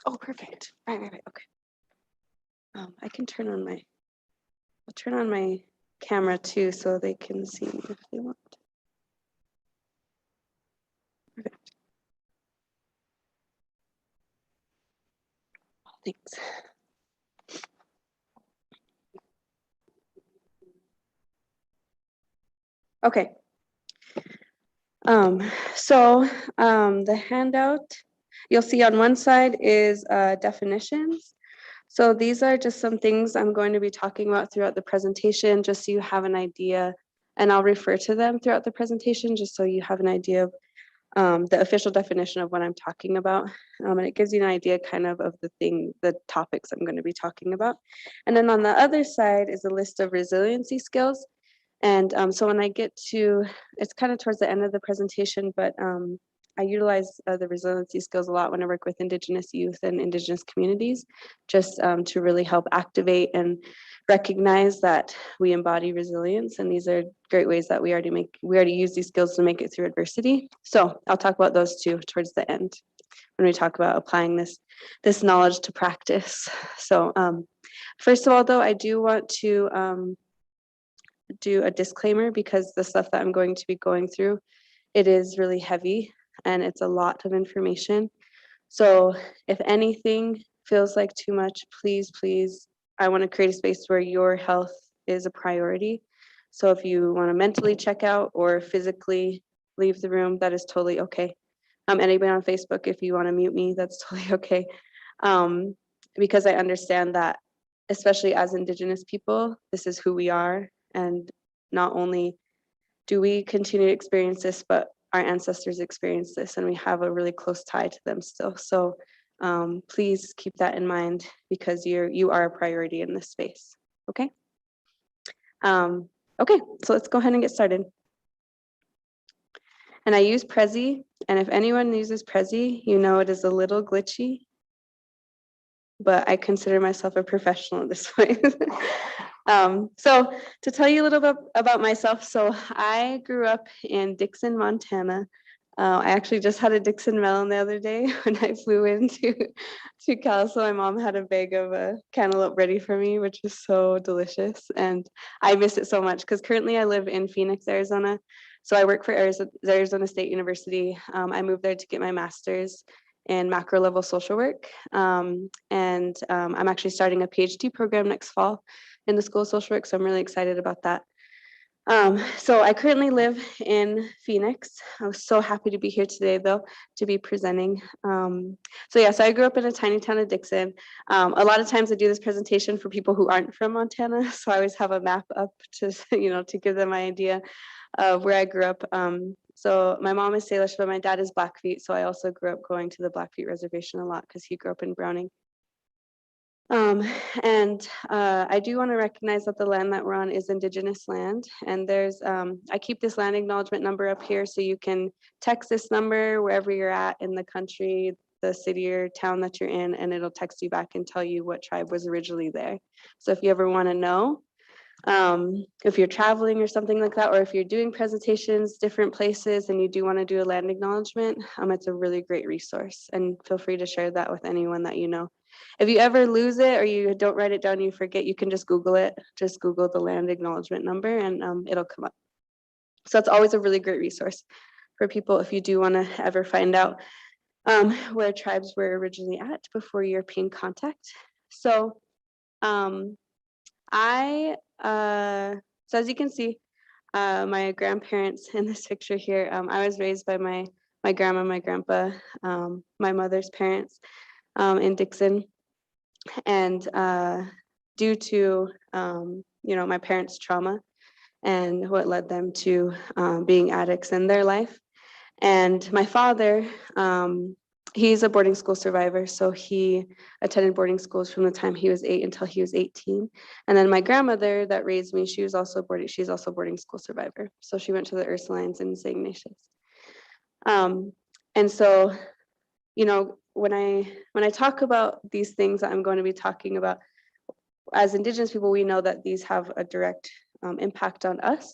Oh, perfect. Right. Okay. I can I'll turn on my camera too so they can see me if they want. Perfect. Thanks. Okay. The handout you'll see on one side is definitions. So these are just some things I'm going to be talking about throughout the presentation, just so you have an idea, and I'll refer to them throughout the presentation, just so you have an idea of the official definition of what I'm talking about. And it gives you an idea kind of the topics I'm going to be talking about. And then on the other side is a list of resiliency skills. And so when I get to, it's kind of towards the end of the presentation, but I utilize the resiliency skills a lot when I work with Indigenous youth and Indigenous communities, just to really help activate and recognize that we embody resilience. And these are great ways that we already use these skills to make it through adversity. So I'll talk about those two towards the end when we talk about applying this knowledge to practice. So first of all, though, I do want to do a disclaimer, because the stuff that I'm going to be going through, it is really heavy and it's a lot of information. So if anything feels like too much, please, I want to create a space where your health is a priority. So if you want to mentally check out or physically leave the room, that is totally okay. Anybody on Facebook, if you want to mute me, that's totally okay. Because I understand that, especially as Indigenous people, this is who we are. And not only do we continue to experience this, but our ancestors experienced this, and we have a really close tie to them still. So please keep that in mind, because you are a priority in this space. Okay. Okay, so let's go ahead and get started. And I use Prezi, and if anyone uses Prezi, you know it is a little glitchy, but I consider myself a professional in this way. So to tell you a little bit about myself, so I grew up in Dixon, Montana. I actually just had a Dixon melon the other day when I flew into Carlisle. My mom had a bag of cantaloupe ready for me, which was so delicious. And I miss it so much, because currently I live in Phoenix, Arizona. So I work for Arizona State University. I moved there to get my master's in macro level social work. I'm actually starting a PhD program next fall in the School of Social Work, so I'm really excited about that. So I currently live in Phoenix. I was so happy to be here today, though, to be presenting. So I grew up in a tiny town of Dixon. A lot of times I do this presentation for people who aren't from Montana, so I always have a map up to, to give them an idea of where I grew up. So my mom is Salish, but my dad is Blackfeet, so I also grew up going to the Blackfeet Reservation a lot, because he grew up in Browning. I do want to recognize that the land that we're on is Indigenous land, and there's I keep this land acknowledgement number up here, so you can text this number wherever you're at in the country, the city or town that you're in, and it'll text you back and tell you what tribe was originally there. So if you ever want to know, if you're traveling or something like that, or if you're doing presentations different places and you do want to do a land acknowledgement, it's a really great resource, and feel free to share that with anyone that you know. If you ever lose it or you don't write it down, you forget, you can just Google it. Just Google the land acknowledgement number and it'll come up. So it's always a really great resource for people if you do want to ever find out where tribes were originally at before European contact. So so as you can see, my grandparents in this picture here, I was raised by my grandma, my grandpa, my mother's parents in Dixon. And due to, my parents' trauma and what led them to being addicts in their life. And my father, he's a boarding school survivor. So he attended boarding schools from the time he was 8 until he was 18. And then my grandmother that raised me, she's also a boarding school survivor. So she went to the Ursulines in St. Ignatius. And so, when I talk about these things that I'm going to be talking about, as Indigenous people, we know that these have a direct impact on us.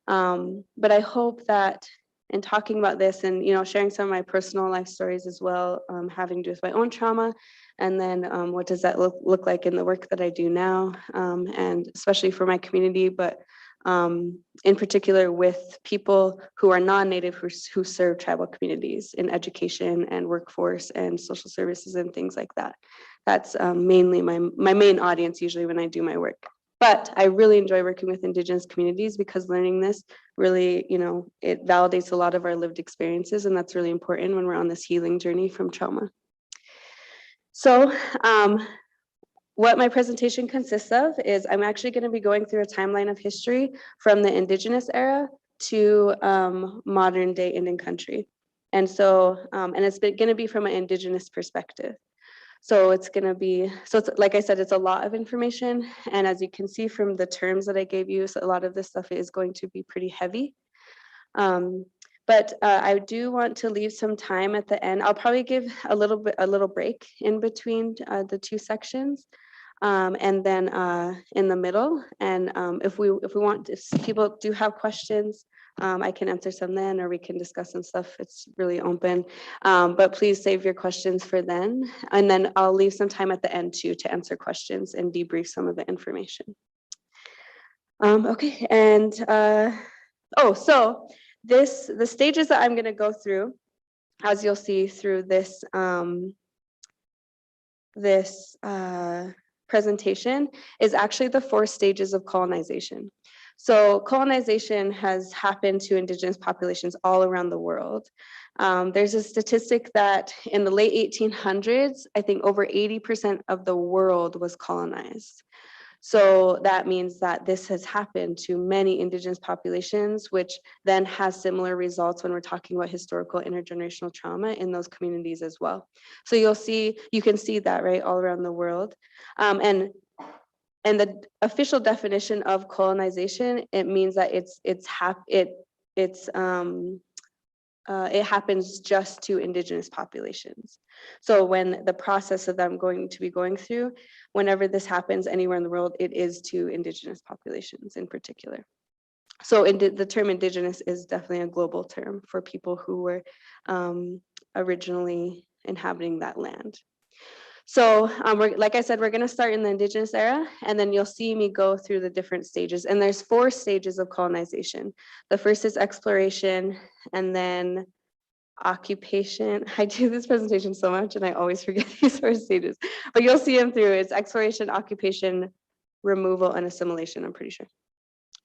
But I hope that in talking about this and, sharing some of my personal life stories as well, having to do with my own trauma. And then what does that look like in the work that I do now, and especially for my community, but in particular with people who are non-native who serve tribal communities in education and workforce and social services and things like that. That's mainly my main audience usually when I do my work. But I really enjoy working with Indigenous communities because learning this really, it validates a lot of our lived experiences, and that's really important when we're on this healing journey from trauma. So what my presentation consists of is I'm actually going to be going through a timeline of history from the Indigenous era to modern day Indian country. And so, and it's going to be from an Indigenous perspective. So it's going to be, it's, like I said, it's a lot of information. And as you can see from the terms that I gave you, so a lot of this stuff is going to be pretty heavy. But I do want to leave some time at the end. I'll probably give a little break in between the two sections. And then in the middle, and if people do have questions, I can answer some then, or we can discuss some stuff. It's really open, but please save your questions for then. And then I'll leave some time at the end too to answer questions and debrief some of the information. Okay, and so the stages that I'm going to go through, as you'll see through this presentation, is actually the 4 stages of colonization. So colonization has happened to Indigenous populations all around the world. There's a statistic that in the late 1800s, I think over 80% of the world was colonized. So that means that this has happened to many Indigenous populations, which then has similar results when we're talking about historical intergenerational trauma in those communities as well. So you can see that right all around the world. And the official definition of colonization, it means that it happens just to Indigenous populations. So when the process of them going through, whenever this happens anywhere in the world, it is to Indigenous populations in particular. So the term Indigenous is definitely a global term for people who were originally inhabiting that land. So like I said, we're going to start in the Indigenous era, and then you'll see me go through the different stages. And there's 4 stages of colonization. The first is exploration, and then occupation. I do this presentation so much, and I always forget these 4 stages. But you'll see them through. It's exploration, occupation, removal, and assimilation, I'm pretty sure.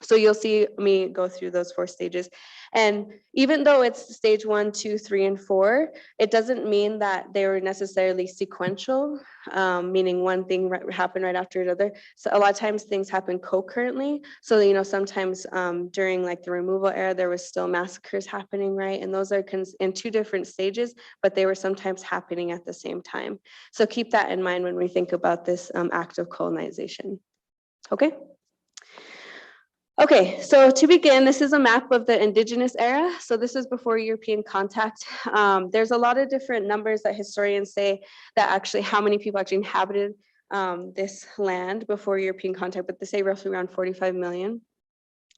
So you'll see me go through those 4 stages. And even though it's stage 1, 2, 3, and 4, it doesn't mean that they were necessarily sequential, meaning one thing happened right after another. So a lot of times things happen concurrently. So, sometimes during like the removal era, there was still massacres happening, right? And those are in 2 different stages, but they were sometimes happening at the same time. So keep that in mind when we think about this act of colonization. Okay. Okay, so to begin, this is a map of the Indigenous era. So this is before European contact. There's a lot of different numbers that historians say that actually how many people actually inhabited this land before European contact, but they say roughly around 45 million.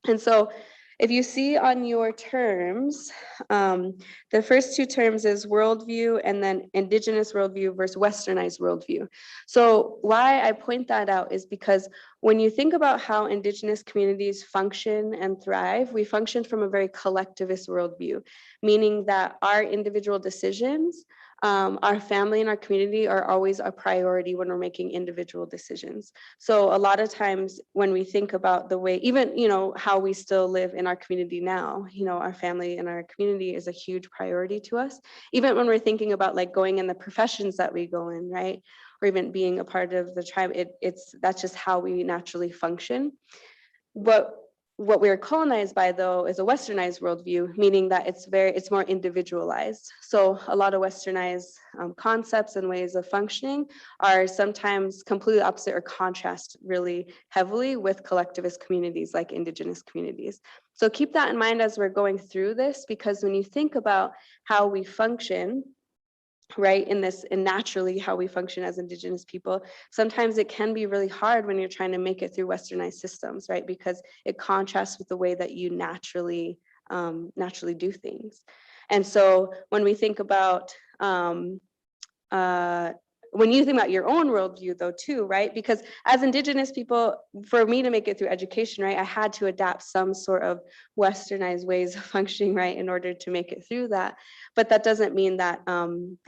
And so if you see on your terms, the first 2 terms is worldview and then Indigenous worldview versus Westernized worldview. So why I point that out is because when you think about how Indigenous communities function and thrive, we function from a very collectivist worldview, meaning that our individual decisions, our family and our community are always a priority when we're making individual decisions. So a lot of times when we think about the way, even, how we still live in our community now, our family and our community is a huge priority to us. Even when we're thinking about like going in the professions that we go in, right? Or even being a part of the tribe, that's just how we naturally function. What we're colonized by, though, is a westernized worldview, meaning that it's more individualized. So a lot of westernized concepts and ways of functioning are sometimes completely opposite or contrast really heavily with collectivist communities like Indigenous communities. So keep that in mind as we're going through this, because when you think about how we function, right, and naturally how we function as Indigenous people, sometimes it can be really hard when you're trying to make it through westernized systems, right, because it contrasts with the way that you naturally naturally do things. And so when we think about when you think about your own worldview though too, right? Because as Indigenous people, for me to make it through education, right, I had to adapt some sort of westernized ways of functioning, right, in order to make it through that. But that doesn't mean that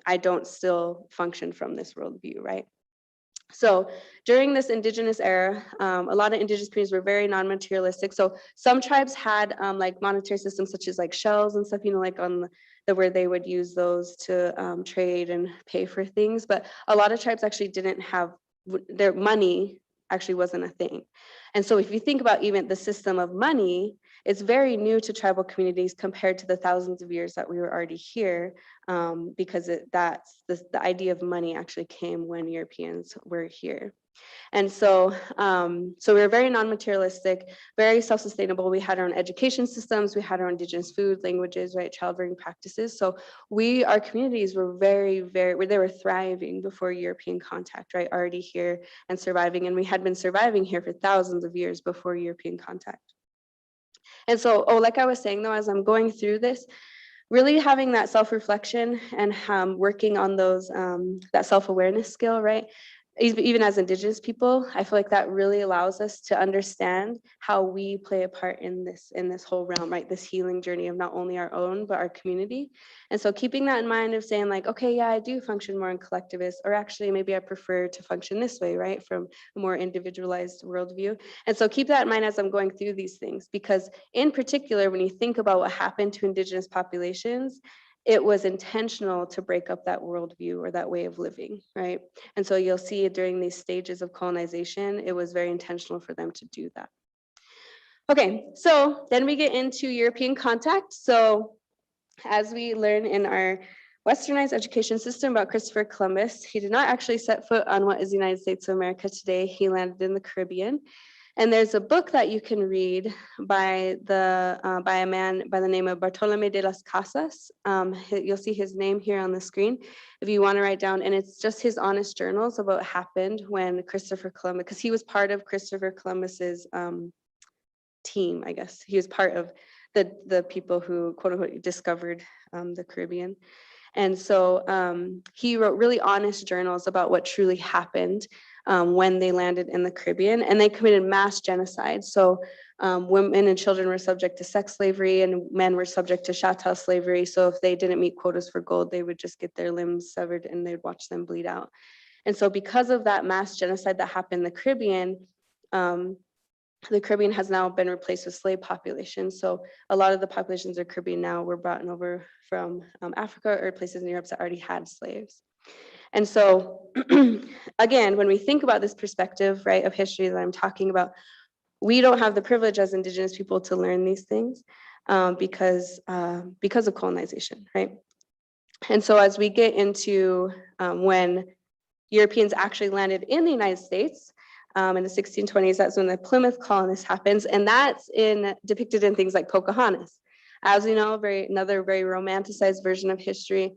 I don't still function from this worldview, right? So during this Indigenous era, a lot of Indigenous communities were very non-materialistic. So some tribes had like monetary systems such as like shells and stuff, you know, like on the where they would use those to trade and pay for things. But a lot of tribes actually didn't have their money actually wasn't a thing. And so if you think about even the system of money, it's very new to tribal communities compared to the thousands of years that we were already here, because that's the idea of money actually came when Europeans were here. And so, so we were very non-materialistic, very self-sustainable. We had our own education systems, we had our own Indigenous food, languages, right, child-rearing practices. So our communities were they were thriving before European contact, right, already here and surviving. And we had been surviving here for thousands of years before European contact. And so, like I was saying though, as I'm going through this, really having that self-reflection and working on those, that self-awareness skill, right? Even as Indigenous people, I feel like that really allows us to understand how we play a part in this whole realm, right? This healing journey of not only our own, but our community. And so keeping that in mind of saying like, okay, yeah, I do function more in collectivist, or actually maybe I prefer to function this way, right? From a more individualized worldview. And so keep that in mind as I'm going through these things, because in particular, when you think about what happened to Indigenous populations, it was intentional to break up that worldview or that way of living, right? And so you'll see during these stages of colonization, it was very intentional for them to do that. Okay, so then we get into European contact. So as we learn in our westernized education system about Christopher Columbus, he did not actually set foot on what is the United States of America today. He landed in the Caribbean. And there's a book that you can read by a man by the name of Bartolome de las Casas. You'll see his name here on the screen if you want to write down. And it's just his honest journals of what happened when Christopher Columbus, because he was part of Christopher Columbus's team, I guess. He was part of the people who, quote unquote, discovered the Caribbean. And so he wrote really honest journals about what truly happened when they landed in the Caribbean, and they committed mass genocide. So women and children were subject to sex slavery, and men were subject to chattel slavery. So if they didn't meet quotas for gold, they would just get their limbs severed and they'd watch them bleed out. And so because of that mass genocide that happened in the Caribbean has now been replaced with slave populations. So a lot of the populations of the Caribbean now were brought over from Africa or places in Europe that already had slaves. And so again, when we think about this perspective, right, of history that I'm talking about, we don't have the privilege as Indigenous people to learn these things because of colonization, right? And so as we get into when Europeans actually landed in the United States, in the 1620s, that's when the Plymouth colonists happens, and that's depicted in things like Pocahontas. As we know, another very romanticized version of history,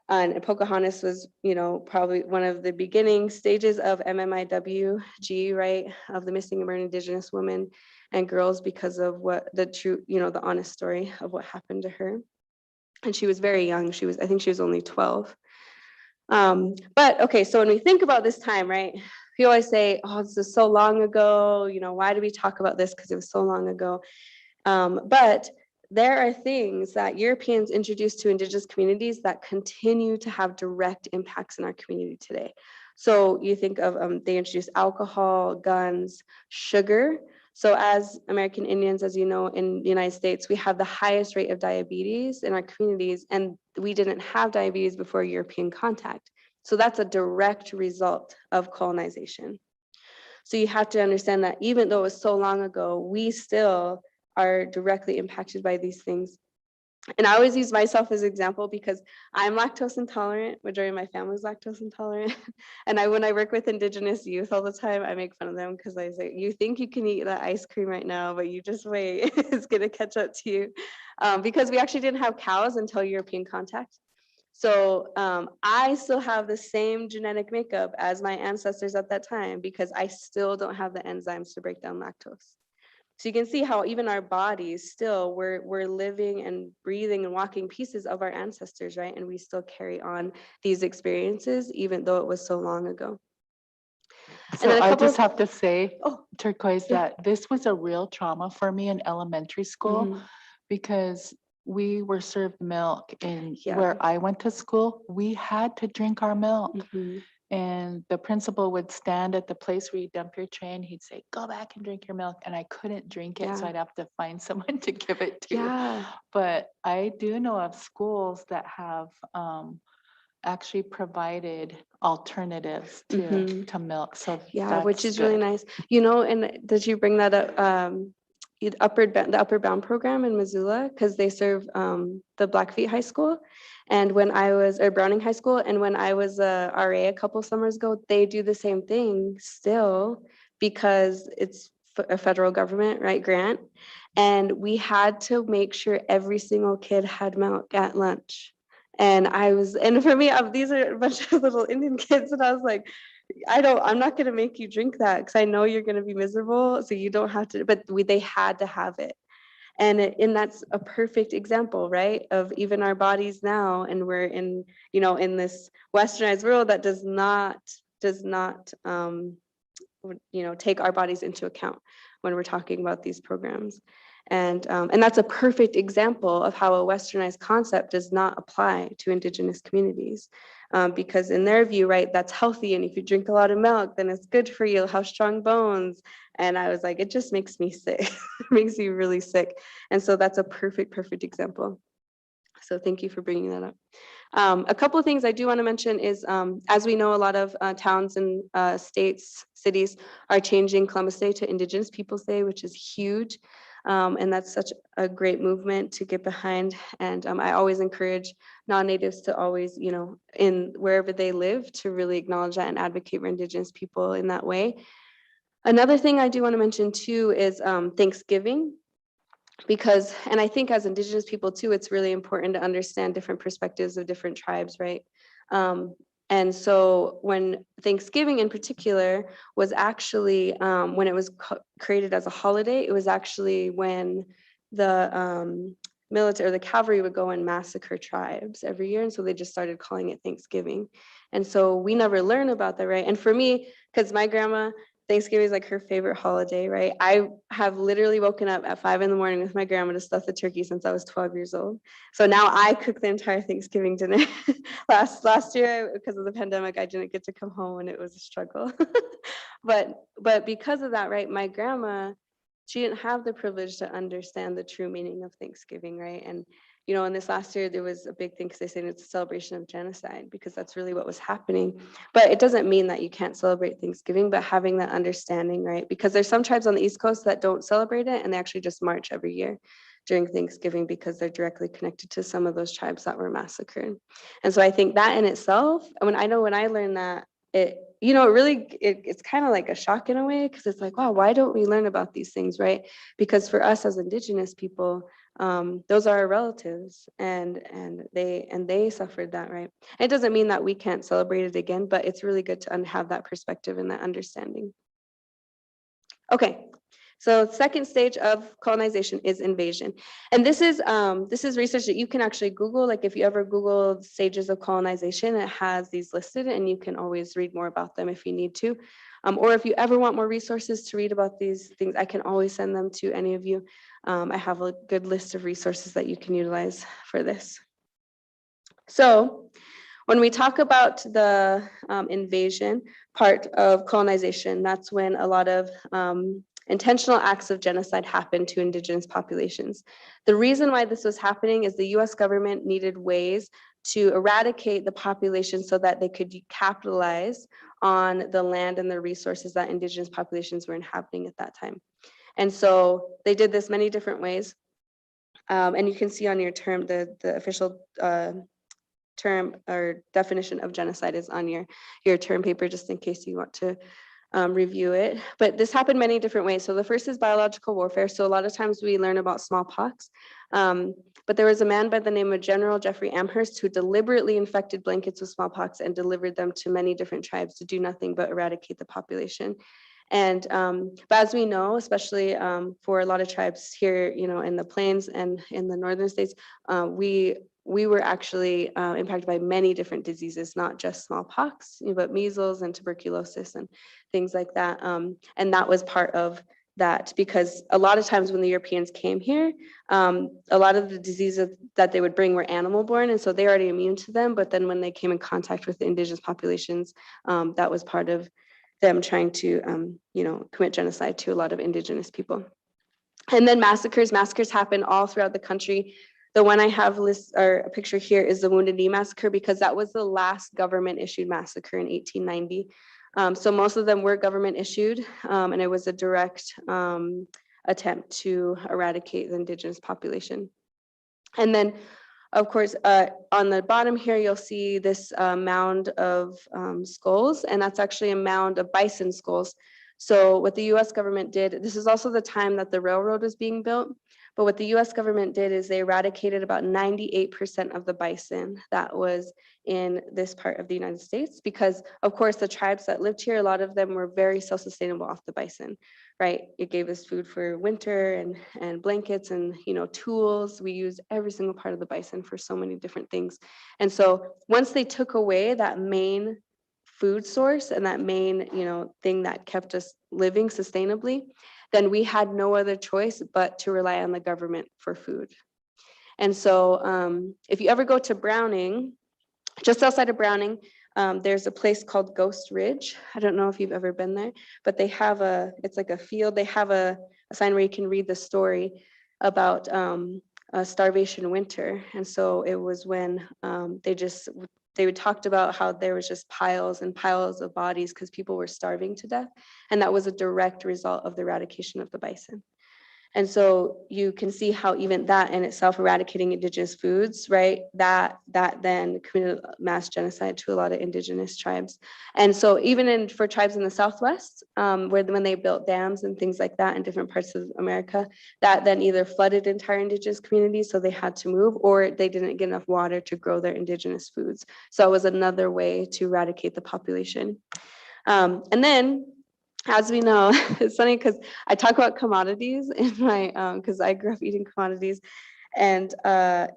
and Pocahontas was, probably one of the beginning stages of MMIWG, right, of the missing and murdered Indigenous women and girls because of what the true, the honest story of what happened to her. And she was very young. I think she was only 12. But okay, so when we think about this time, right, we always say, oh, this is so long ago, why do we talk about this? Because it was so long ago. But there are things that Europeans introduced to Indigenous communities that continue to have direct impacts in our community today. So you think of, they introduced alcohol, guns, sugar. So as American Indians, as you know, in the United States, we have the highest rate of diabetes in our communities, and we didn't have diabetes before European contact. So that's a direct result of colonization. So you have to understand that even though it was so long ago, we still are directly impacted by these things. And I always use myself as an example because I'm lactose intolerant. Majority of my family is lactose intolerant. And when I work with Indigenous youth all the time, I make fun of them because I say, you think you can eat that ice cream right now, but you just wait, it's gonna catch up to you. Because we actually didn't have cows until European contact. So I still have the same genetic makeup as my ancestors at that time because I still don't have the enzymes to break down lactose. So you can see how even our bodies still, we're living and breathing and walking pieces of our ancestors, right? And we still carry on these experiences, even though it was so long ago. So And then I just have to say, oh, Turquoise, yeah. that this was a real trauma for me in elementary school Mhm. because we were served milk, and Yeah. where I went to school, we had to drink our milk. Mhm. And the principal would stand at the place where you dump your tray and he'd say, go back and drink your milk. And I couldn't drink it, so Yeah. I'd have to find someone to give it to. Yeah. But I do know of schools that have actually provided alternatives Mhm. to milk. So Yeah, which that's is really good. nice. And did you bring that up? The Upper Bound program in Missoula, because they serve the Blackfeet High School, and when I was or Browning High School, and when I was a RA a couple summers ago, they do the same thing still because it's a federal government, right, grant, and we had to make sure every single kid had milk at lunch. And for me, these are a bunch of little Indian kids, and I was like, I'm not going to make you drink that because I know you're going to be miserable. So you don't have to, but they had to have it. And that's a perfect example, right? Of even our bodies now. And we're in this westernized world that does not, take our bodies into account when we're talking about these programs. And that's a perfect example of how a westernized concept does not apply to Indigenous communities. Because in their view, right, that's healthy. And if you drink a lot of milk, then it's good for you, you'll have strong bones. And I was like, it just makes me sick. It makes me really sick. And so that's a perfect example. So thank you for bringing that up. A couple of things I do want to mention is, as we know, a lot of towns and states, cities are changing Columbus Day to Indigenous Peoples Day, which is huge. And that's such a great movement to get behind. And I always encourage non-natives to always, in wherever they live, to really acknowledge that and advocate for Indigenous people in that way. Another thing I do want to mention too is Thanksgiving. And I think as Indigenous people too, it's really important to understand different perspectives of different tribes, right? And so when Thanksgiving in particular was actually, when it was created as a holiday, it was actually when the military or the cavalry would go and massacre tribes every year. And so they just started calling it Thanksgiving. And so we never learn about that, right? And for me, because my grandma, Thanksgiving is like her favorite holiday, right? I have literally woken up at 5 a.m. with my grandma to stuff the turkey since I was 12 years old. So now I cook the entire Thanksgiving dinner. last year, because of the pandemic, I didn't get to come home and it was a struggle. but because of that, right, my grandma, she didn't have the privilege to understand the true meaning of Thanksgiving, right? And in this last year, there was a big thing because they said it's a celebration of genocide because that's really what was happening. But it doesn't mean that you can't celebrate Thanksgiving, but having that understanding, right? Because there's some tribes on the East Coast that don't celebrate it and they actually just march every year during Thanksgiving because they're directly connected to some of those tribes that were massacred. And so I think that in itself, when I learned that, it's kind of like a shock in a way because it's like, wow, why don't we learn about these things, right? Because for us as Indigenous people, those are our relatives and they suffered that, right? It doesn't mean that we can't celebrate it again, but it's really good to have that perspective and that understanding. Okay, so second stage of colonization is invasion. And this is research that you can actually Google. Like if you ever Google stages of colonization, it has these listed and you can always read more about them if you need to. Or if you ever want more resources to read about these things, I can always send them to any of you. I have a good list of resources that you can utilize for this. So when we talk about the invasion part of colonization, that's when a lot of intentional acts of genocide happened to Indigenous populations. The reason why this was happening is the US government needed ways to eradicate the population so that they could capitalize on the land and the resources that Indigenous populations were inhabiting at that time. And so they did this many different ways. And you can see on your term, the official term or definition of genocide is on your term paper, just in case you want to review it. But this happened many different ways. So the first is biological warfare. So a lot of times we learn about smallpox. But there was a man by the name of General Jeffrey Amherst who deliberately infected blankets with smallpox and delivered them to many different tribes to do nothing but eradicate the population. And but as we know, especially for a lot of tribes here, you know, in the plains and in the northern states, we were actually impacted by many different diseases, not just smallpox, you know, but measles and tuberculosis and things like that. And that was part of that, because a lot of times when the Europeans came here, a lot of the diseases that they would bring were animal born, and so they're already immune to them. But then when they came in contact with the indigenous populations, that was part of them trying to, you know, commit genocide to a lot of indigenous people. And then massacres happen all throughout the country. The one I have a picture here is the Wounded Knee Massacre, because that was the last government issued massacre in 1890. So most of them were government issued, and it was a direct attempt to eradicate the indigenous population. And then, of course, on the bottom here, you'll see this mound of skulls, and that's actually a mound of bison skulls. So what the US government did, this is also the time that the railroad was being built, but what the US government did is they eradicated about 98% of the bison that was in this part of the United States, because of course the tribes that lived here, a lot of them were very self-sustainable off the bison, right? It gave us food for winter and blankets and, you know, tools. We used every single part of the bison for so many different things. And so once they took away that main food source and that main, you know, thing that kept us living sustainably, then we had no other choice but to rely on the government for food. And so if you ever go to Browning, just outside of Browning, there's a place called Ghost Ridge. I don't know if you've ever been there, but they have it's like a field. They have a sign where you can read the story about a starvation winter. And so it was when they talked about how there was just piles and piles of bodies because people were starving to death. And that was a direct result of the eradication of the bison. And so you can see how even that in itself, eradicating indigenous foods, right, that then committed mass genocide to a lot of indigenous tribes. And so even for tribes in the Southwest, when they built dams and things like that in different parts of America, that then either flooded entire indigenous communities, so they had to move, or they didn't get enough water to grow their indigenous foods. So it was another way to eradicate the population. And then, as we know, it's funny because I talk about commodities in my, because I grew up eating commodities, and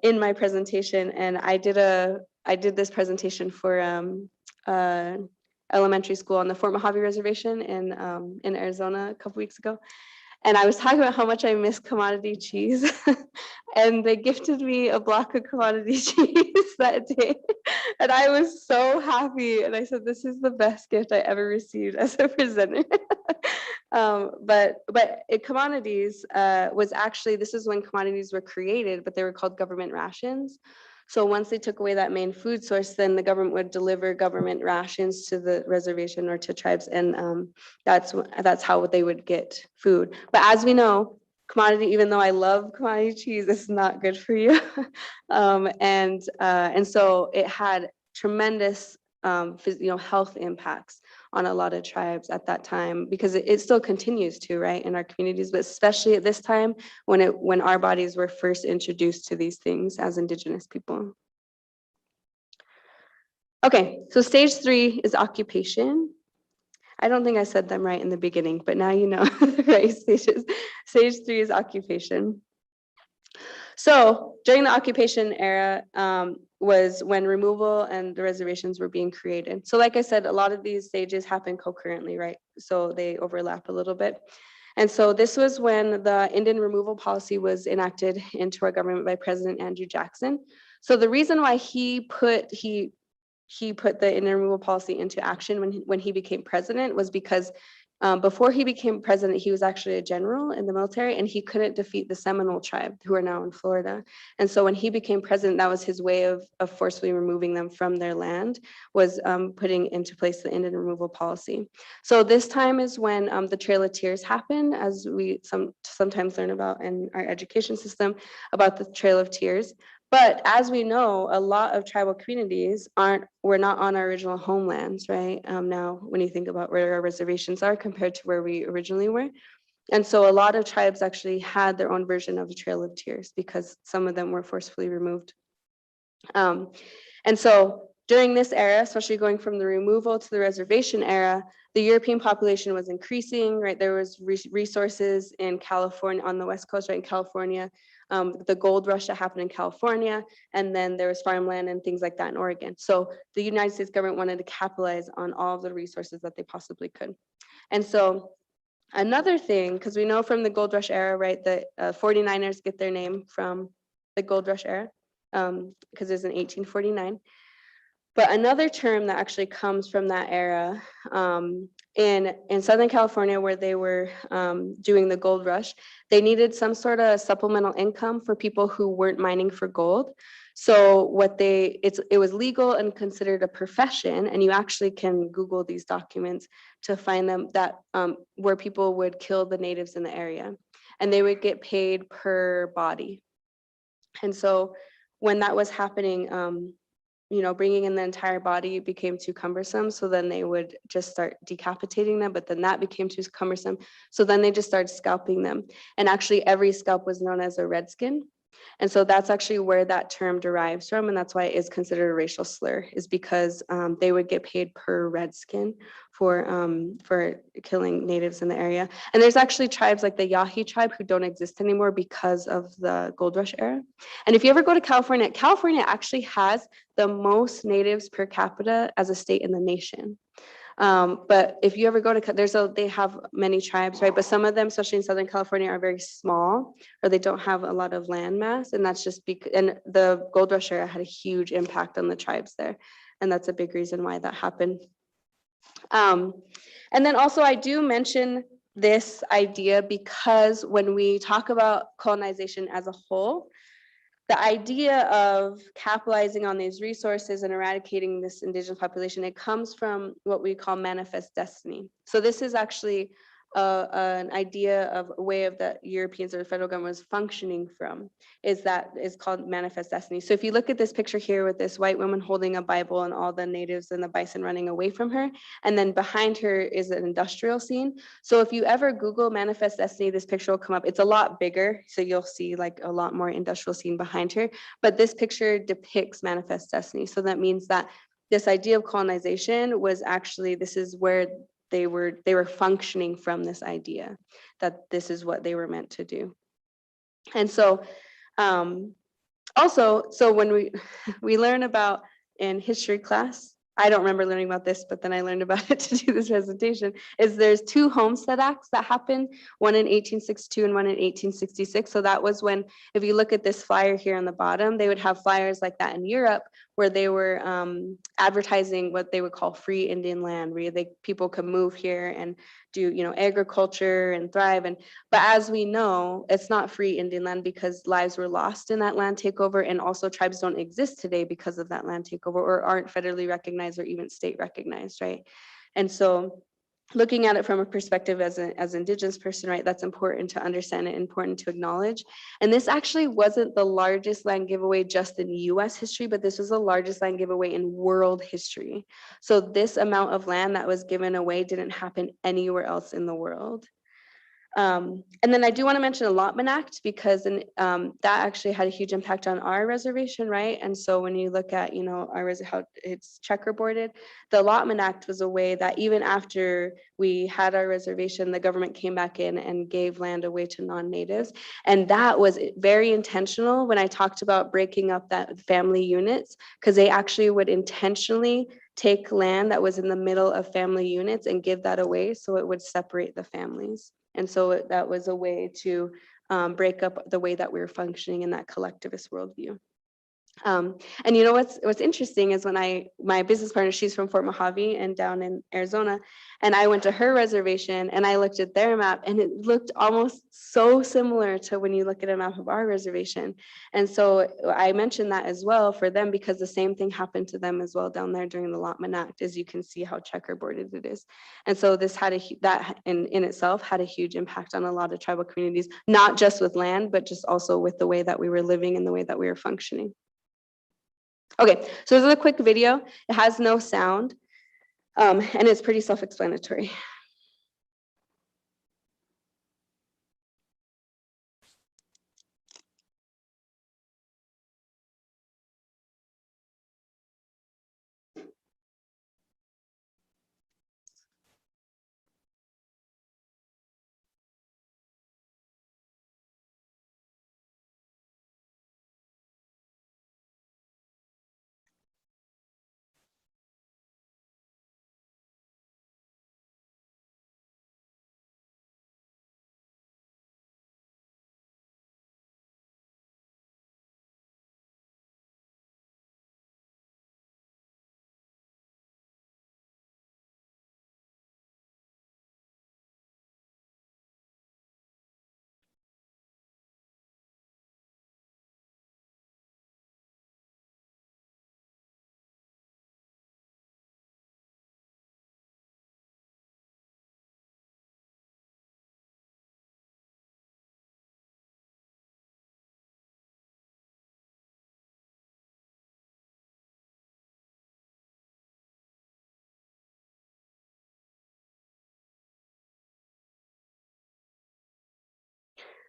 in my presentation, and I did this presentation for elementary school on the Fort Mojave Reservation in Arizona a couple weeks ago. And I was talking about how much I miss commodity cheese. And they gifted me a block of commodity cheese that day. And I was so happy. And I said, this is the best gift I ever received as a presenter. But commodities was actually, this is when commodities were created, but they were called government rations. So once they took away that main food source, then the government would deliver government rations to the reservation or to tribes, and that's how they would get food. But as we know, commodity, even though I love commodity cheese, it's not good for you. And so it had tremendous health impacts on a lot of tribes at that time, because it still continues to, right, in our communities, but especially at this time when our bodies were first introduced to these things as indigenous people. Okay, so stage 3 is occupation. I don't think I said them right in the beginning, but now you know the right stages. Stage 3 is occupation. So during the occupation era was when removal and the reservations were being created. So like I said, a lot of these stages happen concurrently, right? So they overlap a little bit. And so this was when the Indian removal policy was enacted into our government by President Andrew Jackson. So the reason why he put the Indian removal policy into action when he became president was because before he became president, he was actually a general in the military, and he couldn't defeat the Seminole tribe, who are now in Florida. And so when he became president, that was his way of forcefully removing them from their land, was putting into place the Indian removal policy. So this time is when the Trail of Tears happened, as we sometimes learn about in our education system, about the Trail of Tears. But as we know, a lot of tribal communities were not on our original homelands, right? Now, when you think about where our reservations are compared to where we originally were. And so a lot of tribes actually had their own version of the Trail of Tears because some of them were forcefully removed. And so during this era, especially going from the removal to the reservation era, the European population was increasing, right? There was resources in California, on the West Coast, right, in California, the gold rush that happened in California, and then there was farmland and things like that in Oregon. So the United States government wanted to capitalize on all of the resources that they possibly could. And so another thing, because we know from the gold rush era, right, that 49ers get their name from the gold rush era, because it was in 1849. But another term that actually comes from that era, in Southern California, where they were doing the gold rush, they needed some sort of supplemental income for people who weren't mining for gold. So it was legal and considered a profession, and you actually can Google these documents to find them, that where people would kill the natives in the area, and they would get paid per body. And so when that was happening, bringing in the entire body became too cumbersome. So then they would just start decapitating them, but then that became too cumbersome. So then they just started scalping them. And actually every scalp was known as a redskin. And so that's actually where that term derives from. And that's why it is considered a racial slur, is because they would get paid per redskin for killing natives in the area. And there's actually tribes like the Yahi tribe who don't exist anymore because of the gold rush era. And if you ever go to California, California actually has the most natives per capita as a state in the nation. But if you ever go to, they have many tribes, right? But some of them, especially in Southern California, are very small, or they don't have a lot of land mass. And that's just because, and the gold rush era had a huge impact on the tribes there. And that's a big reason why that happened. And then also I do mention this idea because when we talk about colonization as a whole, the idea of capitalizing on these resources and eradicating this indigenous population, it comes from what we call manifest destiny. So this is actually an idea of a way of the Europeans or the federal government was functioning from, is called manifest destiny. So if you look at this picture here with this white woman holding a Bible and all the natives and the bison running away from her, and then behind her is an industrial scene. So if you ever Google manifest destiny, this picture will come up. It's a lot bigger, so you'll see like a lot more industrial scene behind her, but this picture depicts manifest destiny. So that means that this idea of colonization was actually, this is where they were functioning from this idea that this is what they were meant to do. And so also, so when we learn about in history class, I don't remember learning about this, but then I learned about it to do this presentation, is there's two Homestead Acts that happened, one in 1862 and one in 1866. So that was when, if you look at this flyer here on the bottom, they would have flyers like that in Europe where they were advertising what they would call free Indian land, where people could move here and do, agriculture and thrive. But as we know, it's not free Indian land because lives were lost in that land takeover, and also tribes don't exist today because of that land takeover, or aren't federally recognized or even state recognized, right? And so looking at it from a perspective as an Indigenous person, right, that's important to understand and important to acknowledge. And this actually wasn't the largest land giveaway just in US history, but this was the largest land giveaway in world history. So this amount of land that was given away didn't happen anywhere else in the world. And then I do want to mention Allotment Act, because that actually had a huge impact on our reservation, right? And so when you look at, how it's checkerboarded, the Allotment Act was a way that even after we had our reservation, the government came back in and gave land away to non-natives. And that was very intentional when I talked about breaking up that family units, because they actually would intentionally take land that was in the middle of family units and give that away so it would separate the families. And so that was a way to break up the way that we were functioning in that collectivist worldview. And what's interesting is when my business partner, she's from Fort Mojave and down in Arizona, and I went to her reservation and I looked at their map, and it looked almost so similar to when you look at a map of our reservation. And so I mentioned that as well for them, because the same thing happened to them as well down there during the Allotment Act, as you can see how checkerboarded it is. And so this had that in itself had a huge impact on a lot of tribal communities, not just with land, but just also with the way that we were living and the way that we were functioning. Okay, so this is a quick video. It has no sound, and it's pretty self-explanatory.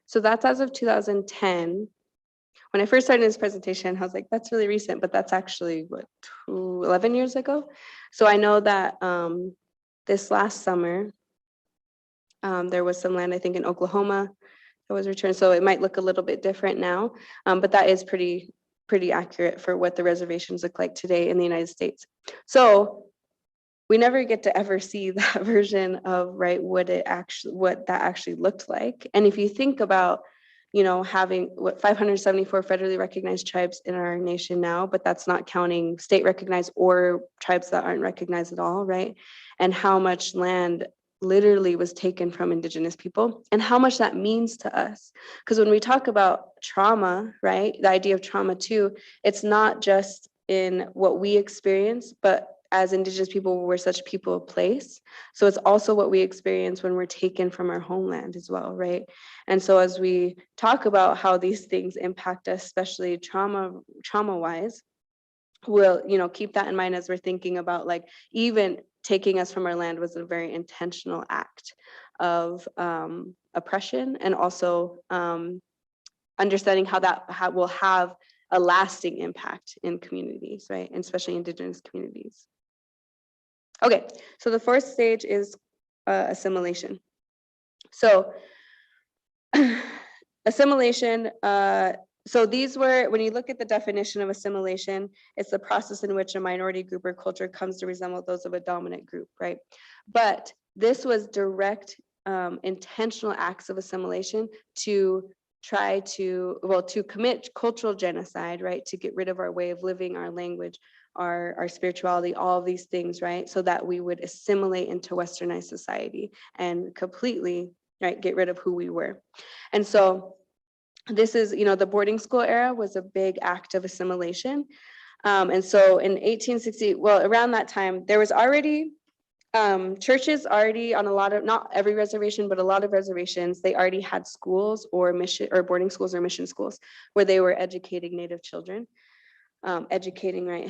So that's as of 2010. When I first started this presentation, I was like, that's really recent, but that's actually what, 11 years ago. So I know that this last summer, there was some land, I think in Oklahoma, that was returned. So it might look a little bit different now, but that is pretty accurate for what the reservations look like today in the United States. So we never get to ever see that version of, right, what that actually looked like. And if you think about, you know, having 574 federally recognized tribes in our nation now, but that's not counting state recognized or tribes that aren't recognized at all, right? And how much land literally was taken from Indigenous people and how much that means to us. Because when we talk about trauma, right, the idea of trauma too, it's not just in what we experience, but as Indigenous people, we're such people of place. So it's also what we experience when we're taken from our homeland as well, right? And so as we talk about how these things impact us, especially trauma-wise, we'll, you know, keep that in mind as we're thinking about, like, even taking us from our land was a very intentional act of oppression, and also understanding how that will have a lasting impact in communities, right? And especially Indigenous communities. Okay, so the fourth stage is assimilation. So assimilation, so these were, when you look at the definition of assimilation, it's the process in which a minority group or culture comes to resemble those of a dominant group, right? But this was direct, intentional acts of assimilation to try to, well, to commit cultural genocide, right? To get rid of our way of living, our language, our spirituality, all of these things, right? So that we would assimilate into Westernized society and completely, right, get rid of who we were. And so this is, you know, the boarding school era was a big act of assimilation. And so in 1860, well, around that time, there was already churches already on a lot of, not every reservation, but a lot of reservations, they already had schools or mission or boarding schools or mission schools where they were educating Native children. Educating, right?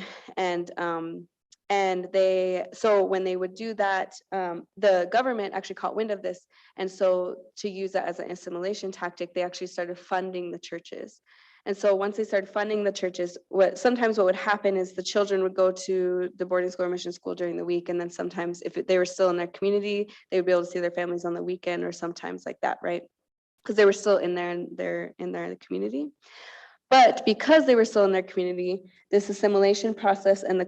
And they, so when they would do that, the government actually caught wind of this. And so to use that as an assimilation tactic, they actually started funding the churches. And so once they started funding the churches, sometimes what would happen is the children would go to the boarding school or mission school during the week. And then sometimes if they were still in their community, they would be able to see their families on the weekend or sometimes like that, right? Because they were still in the community. But because they were still in their community, this assimilation process and the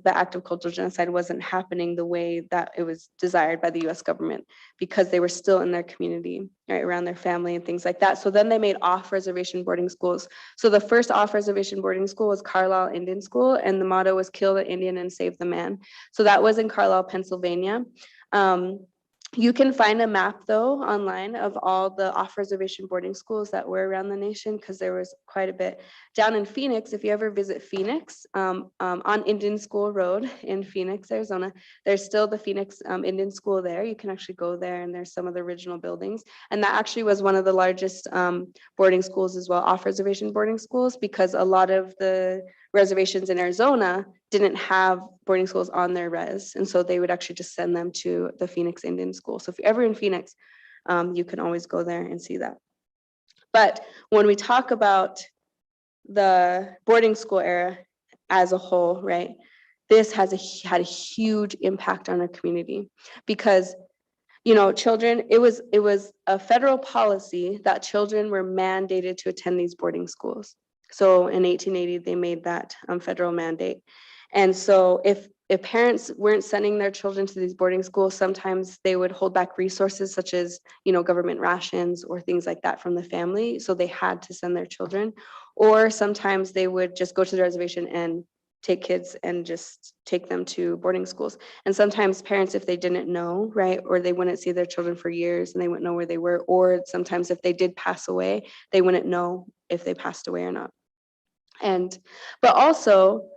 act of cultural genocide wasn't happening the way that it was desired by the US government, because they were still in their community, right, around their family and things like that. So then they made off-reservation boarding schools. So the first off-reservation boarding school was Carlisle Indian School, and the motto was "Kill the Indian and Save the Man." So that was in Carlisle, Pennsylvania. You can find a map though online of all the off-reservation boarding schools that were around the nation, because there was quite a bit. Down in Phoenix, if you ever visit Phoenix, on Indian School Road in Phoenix, Arizona, there's still the Phoenix Indian School there. You can actually go there and there's some of the original buildings. And that actually was one of the largest boarding schools as well, off-reservation boarding schools, because a lot of the reservations in Arizona didn't have boarding schools on their res. And so they would actually just send them to the Phoenix Indian School. So if you're ever in Phoenix, you can always go there and see that. But when we talk about the boarding school era as a whole, right, this had a huge impact on our community, because, you know, children, it was a federal policy that children were mandated to attend these boarding schools. So in 1880, they made that federal mandate. And so if parents weren't sending their children to these boarding schools, sometimes they would hold back resources such as, you know, government rations or things like that from the family. So they had to send their children. Or sometimes they would just go to the reservation and take kids and just take them to boarding schools. And sometimes parents, if they didn't know, right, or they wouldn't see their children for years and they wouldn't know where they were, or sometimes if they did pass away, they wouldn't know if they passed away or not. But also,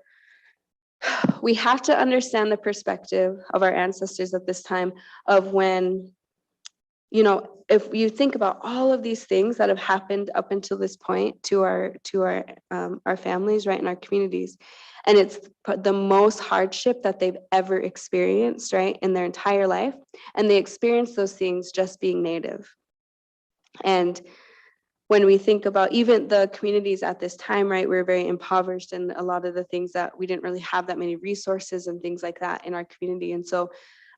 we have to understand the perspective of our ancestors at this time, of when, you know, if you think about all of these things that have happened up until this point to our families, right, in our communities, and it's the most hardship that they've ever experienced, right, in their entire life, and they experience those things just being Native. And when we think about even the communities at this time, right, we're very impoverished, and a lot of the things that we didn't really have that many resources and things like that in our community. And so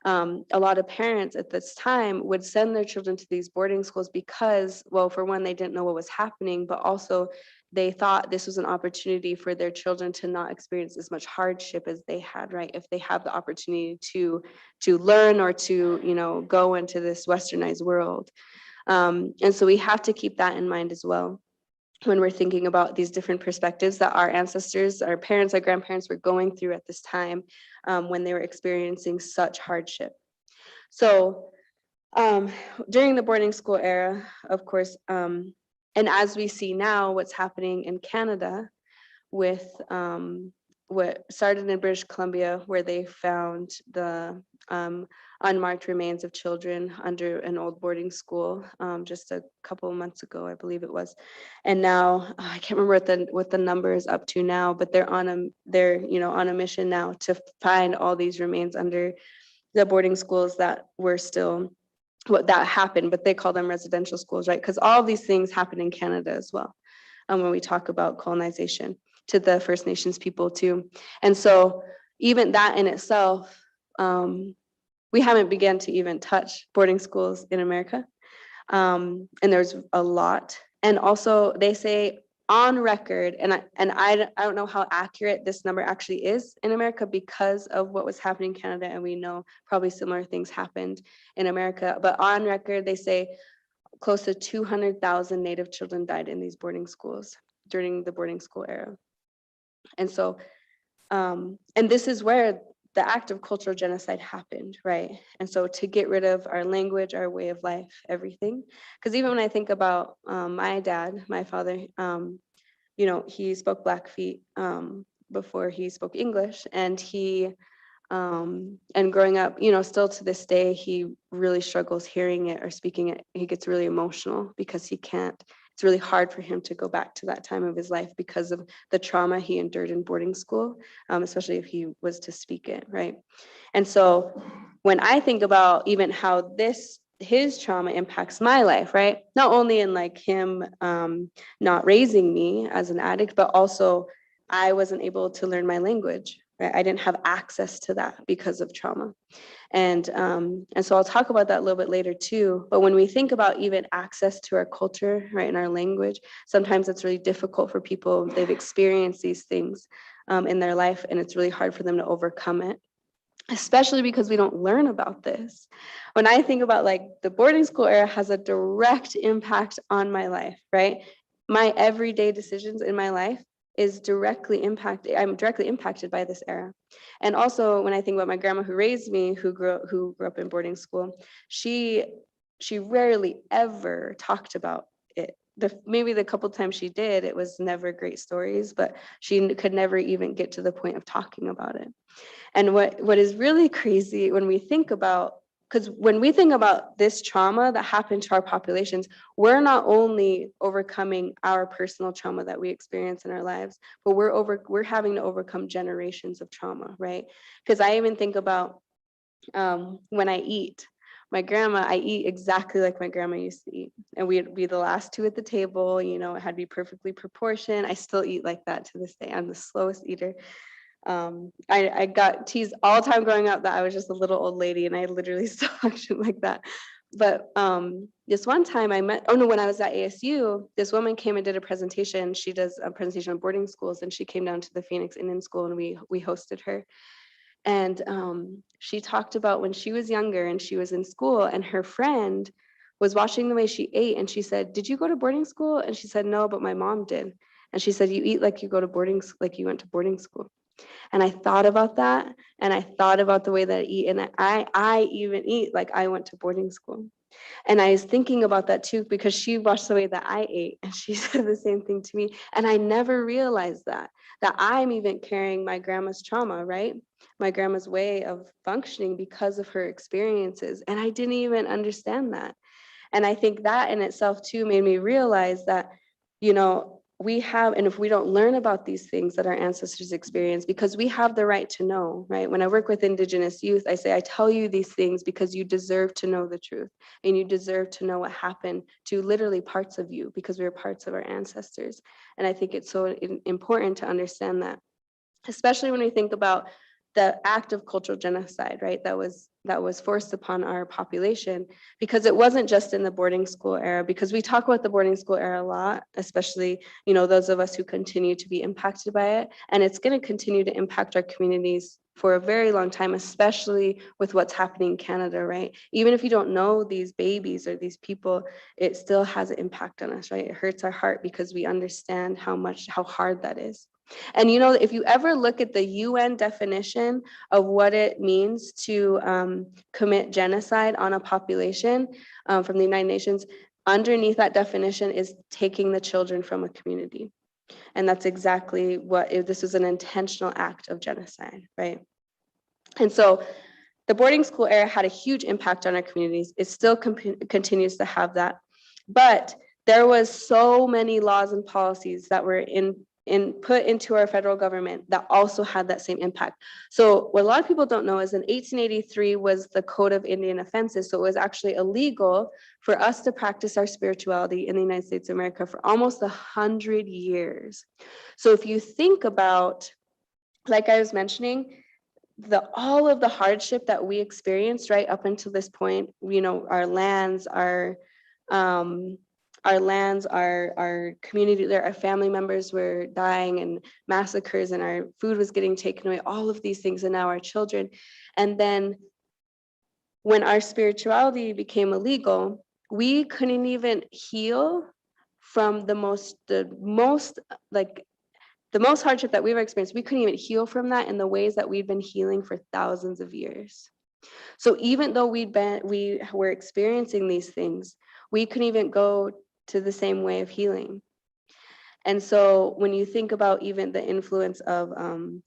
a lot of parents at this time would send their children to these boarding schools because, well, for one, they didn't know what was happening, but also they thought this was an opportunity for their children to not experience as much hardship as they had, right? If they have the opportunity to learn or to, you know, go into this westernized world. And so we have to keep that in mind as well when we're thinking about these different perspectives that our ancestors, our parents, our grandparents were going through at this time when they were experiencing such hardship. So during the boarding school era, of course, and as we see now what's happening in Canada with what started in British Columbia, where they found the unmarked remains of children under an old boarding school just a couple of months ago, I believe it was. And now I can't remember what the number is up to now, but they're on a mission now to find all these remains under the boarding schools that were still what that happened, but they call them residential schools, right? Because all of these things happen in Canada as well. When we talk about colonization to the First Nations people too. And so even that in itself, we haven't begun to even touch boarding schools in America. And there's a lot. And also they say on record, and I don't know how accurate this number actually is in America because of what was happening in Canada, and we know probably similar things happened in America, but on record they say close to 200,000 Native children died in these boarding schools during the boarding school era. And so, and this is where the act of cultural genocide happened, right? And so to get rid of our language, our way of life, everything. Because even when I think about my dad, my father, you know, he spoke Blackfeet before he spoke English, and and growing up, you know, still to this day, he really struggles hearing it or speaking it. He gets really emotional because he can't, it's really hard for him to go back to that time of his life because of the trauma he endured in boarding school, especially if he was to speak it, right? And so when I think about even how his trauma impacts my life, right? Not only in like him not raising me as an addict, but also I wasn't able to learn my language, right? I didn't have access to that because of trauma. And so I'll talk about that a little bit later too. But when we think about even access to our culture, right, and our language, sometimes it's really difficult for people. They've experienced these things in their life, and it's really hard for them to overcome it, especially because we don't learn about this. When I think about like the boarding school era has a direct impact on my life, right? My everyday decisions in my life is directly impacted. I'm directly impacted by this era. And also when I think about my grandma who raised me, who grew up in boarding school, she rarely ever talked about it. Maybe the couple times she did, it was never great stories, but she could never even get to the point of talking about it. And what is really crazy when we think about, because when we think about this trauma that happened to our populations, we're not only overcoming our personal trauma that we experience in our lives, but we're having to overcome generations of trauma, right? Because I even think about when I eat. My grandma, I eat exactly like my grandma used to eat. And we'd be the last two at the table, you know, it had to be perfectly proportioned. I still eat like that to this day. I'm the slowest eater. I got teased all the time growing up that I was just a little old lady, and I literally still function like that. But this one time when I was at ASU, this woman came and did a presentation. She does a presentation on boarding schools, and she came down to the Phoenix Indian School, and we hosted her. And she talked about when she was younger and she was in school, and her friend was watching the way she ate, and she said, "Did you go to boarding school?" And she said, "No, but my mom did." And she said, "You eat like you like you went to boarding school." And I thought about that, and I thought about the way that I eat, and I even eat like I went to boarding school. And I was thinking about that too, because she watched the way that I ate, and she said the same thing to me. And I never realized that I'm even carrying my grandma's trauma, right? My grandma's way of functioning because of her experiences. And I didn't even understand that. And I think that in itself too made me realize that, you know, we have, and if we don't learn about these things that our ancestors experienced, because we have the right to know, right? When I work with Indigenous youth, I say, I tell you these things because you deserve to know the truth, and you deserve to know what happened to literally parts of you, because we're parts of our ancestors. And I think it's so important to understand that, especially when we think about the act of cultural genocide, right? That was forced upon our population, because it wasn't just in the boarding school era, because we talk about the boarding school era a lot, especially, those of us who continue to be impacted by it. And it's going to continue to impact our communities for a very long time, especially with what's happening in Canada, right? Even if you don't know these babies or these people, it still has an impact on us, right? It hurts our heart because we understand how hard that is. And if you ever look at the UN definition of what it means to commit genocide on a population from the United Nations, underneath that definition is taking the children from a community. And that's exactly this was an intentional act of genocide, right? And so the boarding school era had a huge impact on our communities. It still continues to have that. But there was so many laws and policies that were put into our federal government that also had that same impact. So what a lot of people don't know is in 1883 was the Code of Indian Offenses. So it was actually illegal for us to practice our spirituality in the United States of America for almost 100 years. So if you think about, like I was mentioning, all of the hardship that we experienced right up until this point, our lands, our community, our family members were dying and massacres, and our food was getting taken away, all of these things, and now our children. And then when our spirituality became illegal, we couldn't even heal from the most hardship that we've experienced. We couldn't even heal from that in the ways that we'd been healing for thousands of years. So even though we were experiencing these things, we couldn't even go to the same way of healing. And so when you think about even the influence of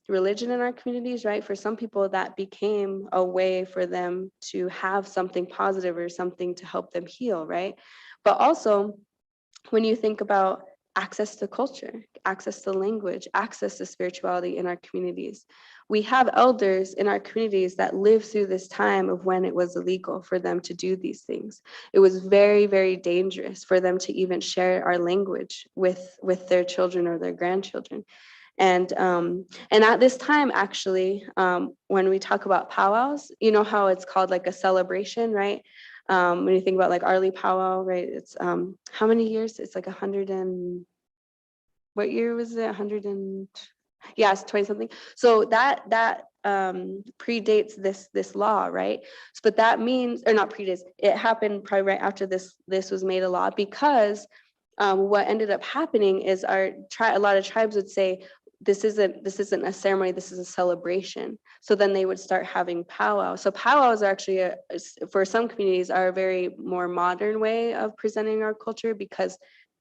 religion in our communities, right? For some people, that became a way for them to have something positive or something to help them heal, right? But also, when you think about access to culture, access to language, access to spirituality in our communities, we have elders in our communities that lived through this time of when it was illegal for them to do these things. It was very, very dangerous for them to even share our language with their children or their grandchildren. And at this time, actually, when we talk about powwows, you know how it's called like a celebration, right? When you think about like Arlie powwow, right? It's how many years? It's like 100 and what year was it? 100 and it's 20 something. So that predates this law, right? But that means, or not predates, it happened probably right after this was made a law, because what ended up happening is a lot of tribes would say, this isn't a ceremony, this is a celebration. So then they would start having powwow. So powwows are actually, for some communities, are a very more modern way of presenting our culture, because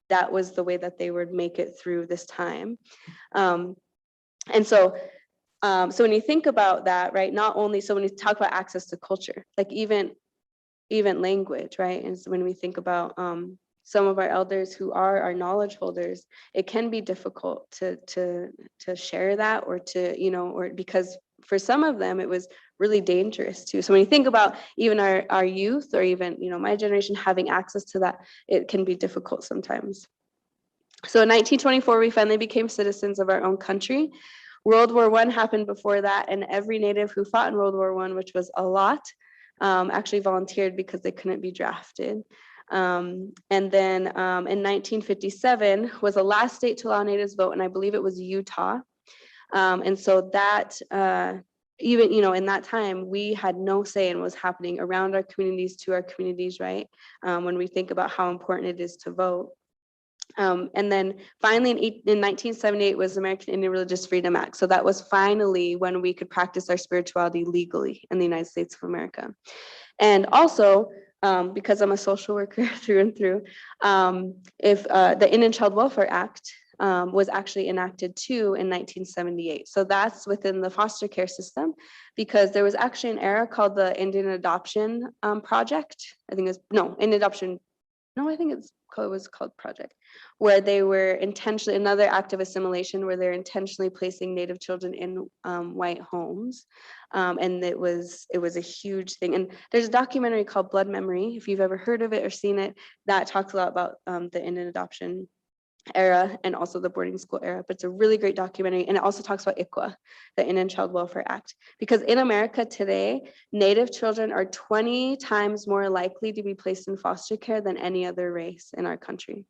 that was the way that they would make it through this time. And so when you think about that, right, not only, so when you talk about access to culture, like even language, right? And so when we think about some of our elders who are our knowledge holders, it can be difficult to share that, or or because for some of them it was really dangerous too. So when you think about even our youth, or even my generation having access to that, it can be difficult sometimes. So in 1924, we finally became citizens of our own country. World War I happened before that, and every Native who fought in World War I, which was a lot, actually volunteered because they couldn't be drafted. And then in 1957 was the last state to allow Natives vote, and I believe it was Utah. And so that even in that time, we had no say in what's happening around our communities, to our communities, right? When we think about how important it is to vote. And then finally in 1978 was the American Indian Religious Freedom Act. So that was finally when we could practice our spirituality legally in the United States of America. And also, because I'm a social worker through and through, if the Indian Child Welfare Act was actually enacted too in 1978. So that's within the foster care system, because there was actually an era called the Indian Adoption Project. I think it's, no, Indian Adoption, no, I think it's it was called Project, where they were intentionally, another act of assimilation, where they're intentionally placing Native children in white homes. And it was a huge thing. And there's a documentary called Blood Memory, if you've ever heard of it or seen it, that talks a lot about the Indian adoption era and also the boarding school era, but it's a really great documentary. And it also talks about ICWA, the Indian Child Welfare Act, because in America today, Native children are 20 times more likely to be placed in foster care than any other race in our country.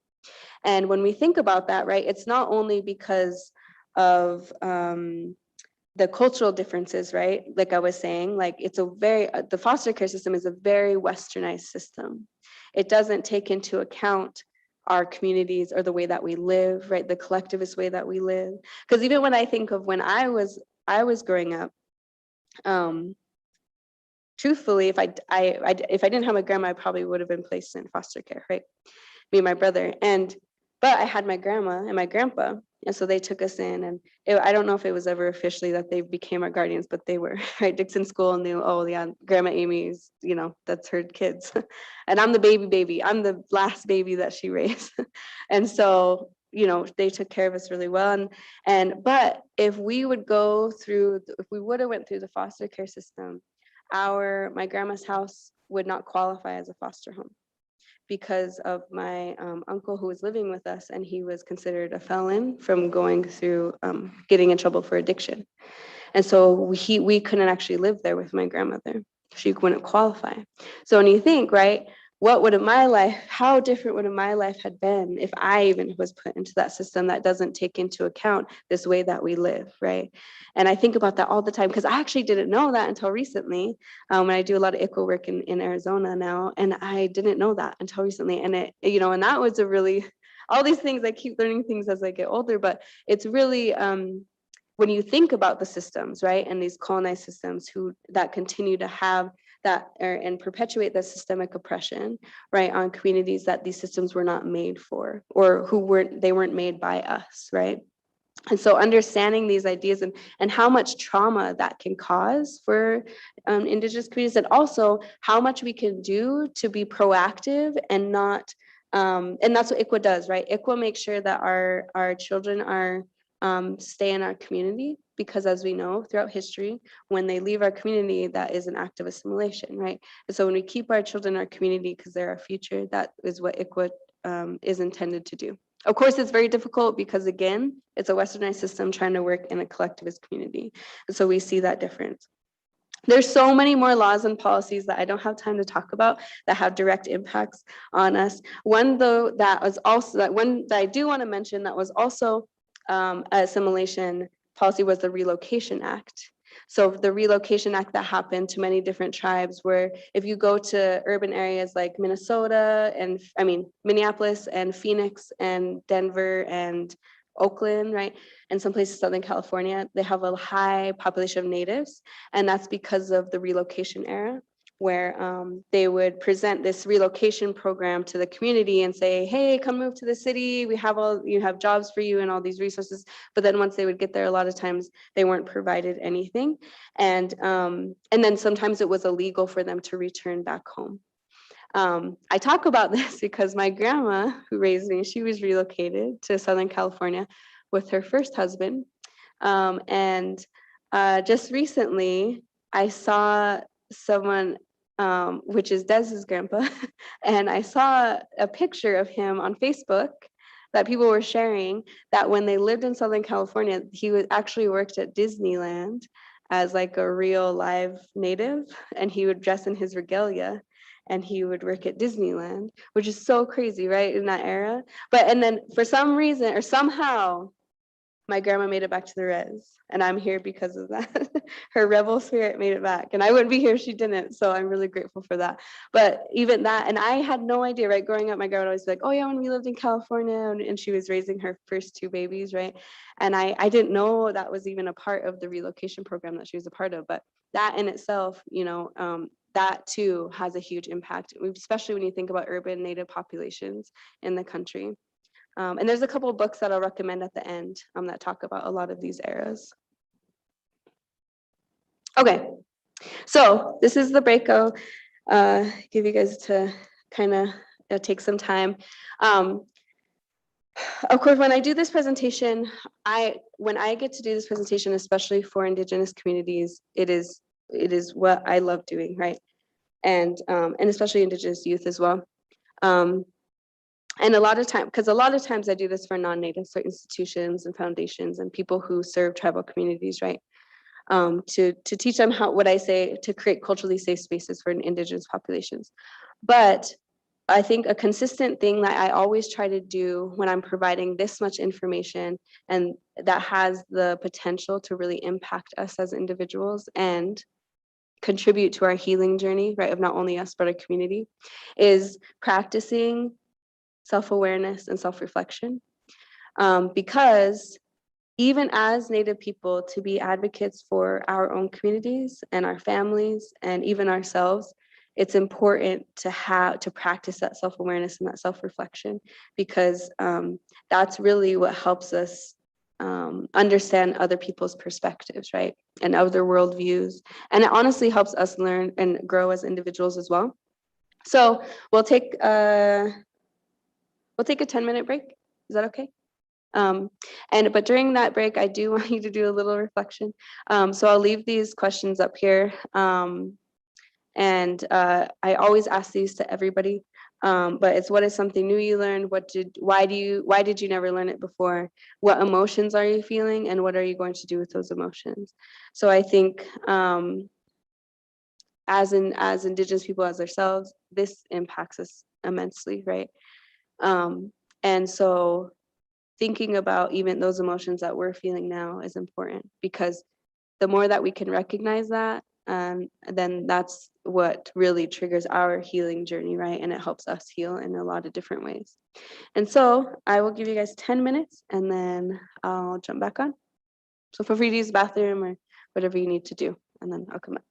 And when we think about that, right, it's not only because of the cultural differences, right? Like I was saying, like it's a very, the foster care system is a very westernized system. It doesn't take into account our communities or the way that we live, right? The collectivist way that we live. Because even when I think of when I was growing up, truthfully, if I didn't have my grandma, I probably would have been placed in foster care, right? Me and my brother. But I had my grandma and my grandpa, and so they took us in. And I don't know if it was ever officially that they became our guardians, but they were, right? Dixon School knew, oh yeah, Grandma Amy's, that's her kids. And I'm the baby. I'm the last baby that she raised. And so, they took care of us really well. But if we would have went through the foster care system, my grandma's house would not qualify as a foster home, because of my uncle who was living with us, and he was considered a felon from going through getting in trouble for addiction. And so we couldn't actually live there with my grandmother. She wouldn't qualify. So when you think, right, how different would my life had been if I even was put into that system that doesn't take into account this way that we live, right? And I think about that all the time, because I actually didn't know that until recently. When I do a lot of ICWA work in Arizona now, and I didn't know that until recently. And and that was all these things, I keep learning things as I get older, but it's really, when you think about the systems, right, and these colonized systems that continue to have that and perpetuate the systemic oppression, right, on communities that these systems were not made for, or they weren't made by us, right? And so understanding these ideas and how much trauma that can cause for Indigenous communities, and also how much we can do to be proactive and not, and that's what ICWA does, right? ICWA makes sure that our children stay in our community, because as we know throughout history, when they leave our community, that is an act of assimilation, right? And so when we keep our children in our community because they're our future, that is what ICWA is intended to do. Of course, it's very difficult because, again, it's a westernized system trying to work in a collectivist community. And so we see that difference. There's so many more laws and policies that I don't have time to talk about that have direct impacts on us. One, though, that I do want to mention that was also assimilation policy was the Relocation Act. So the Relocation Act that happened to many different tribes, where if you go to urban areas like Minnesota Minneapolis and Phoenix and Denver and Oakland, right, and some places in Southern California, they have a high population of natives, and that's because of the relocation era, where they would present this relocation program to the community and say, hey, come move to the city, we have jobs for you and all these resources. But then once they would get there, a lot of times they weren't provided anything, and then sometimes it was illegal for them to return back home. I talk about this because my grandma, who raised me, she was relocated to Southern California with her first husband. And just recently, I saw someone, which is Dez's grandpa, and I saw a picture of him on Facebook that people were sharing, that when they lived in Southern California, he actually worked at Disneyland as like a real live native, and he would dress in his regalia and he would work at Disneyland, which is so crazy, right, in that era. And then for some reason or somehow, my grandma made it back to the res, and I'm here because of that. Her rebel spirit made it back, and I wouldn't be here if she didn't, so I'm really grateful for that. But even that, and I had no idea, right, growing up, my grandma would always be like, oh yeah, when we lived in California, and she was raising her first 2 babies, right, and I didn't know that was even a part of the relocation program that she was a part of. But that in itself, that too has a huge impact, especially when you think about urban Native populations in the country. And there's a couple of books that I'll recommend at the end that talk about a lot of these eras. Okay, so this is the break I'll give you guys to kind of it'll take some time. Of course, when I do this presentation, when I get to do this presentation, especially for Indigenous communities, it is what I love doing, right? And especially Indigenous youth as well. And a lot of times I do this for non-native institutions and foundations and people who serve tribal communities, right? To teach them to create culturally safe spaces for Indigenous populations. But I think a consistent thing that I always try to do when I'm providing this much information and that has the potential to really impact us as individuals and contribute to our healing journey, right, of not only us, but our community, is practicing self-awareness and self-reflection. Because even as Native people, to be advocates for our own communities and our families and even ourselves, it's important to practice that self-awareness and that self-reflection, because that's really what helps us understand other people's perspectives, right? And other worldviews. And it honestly helps us learn and grow as individuals as well. So we'll take a 10-minute break. Is that okay? But during that break, I do want you to do a little reflection. So I'll leave these questions up here. I always ask these to everybody. But it's, what is something new you learned? Why did you never learn it before? What emotions are you feeling? And what are you going to do with those emotions? So I think as Indigenous people, as ourselves, this impacts us immensely, right? And so thinking about even those emotions that we're feeling now is important, because the more that we can recognize that, then that's what really triggers our healing journey, right? And it helps us heal in a lot of different ways. And so I will give you guys 10 minutes and then I'll jump back on. So feel free to use the bathroom or whatever you need to do, and then I'll come back.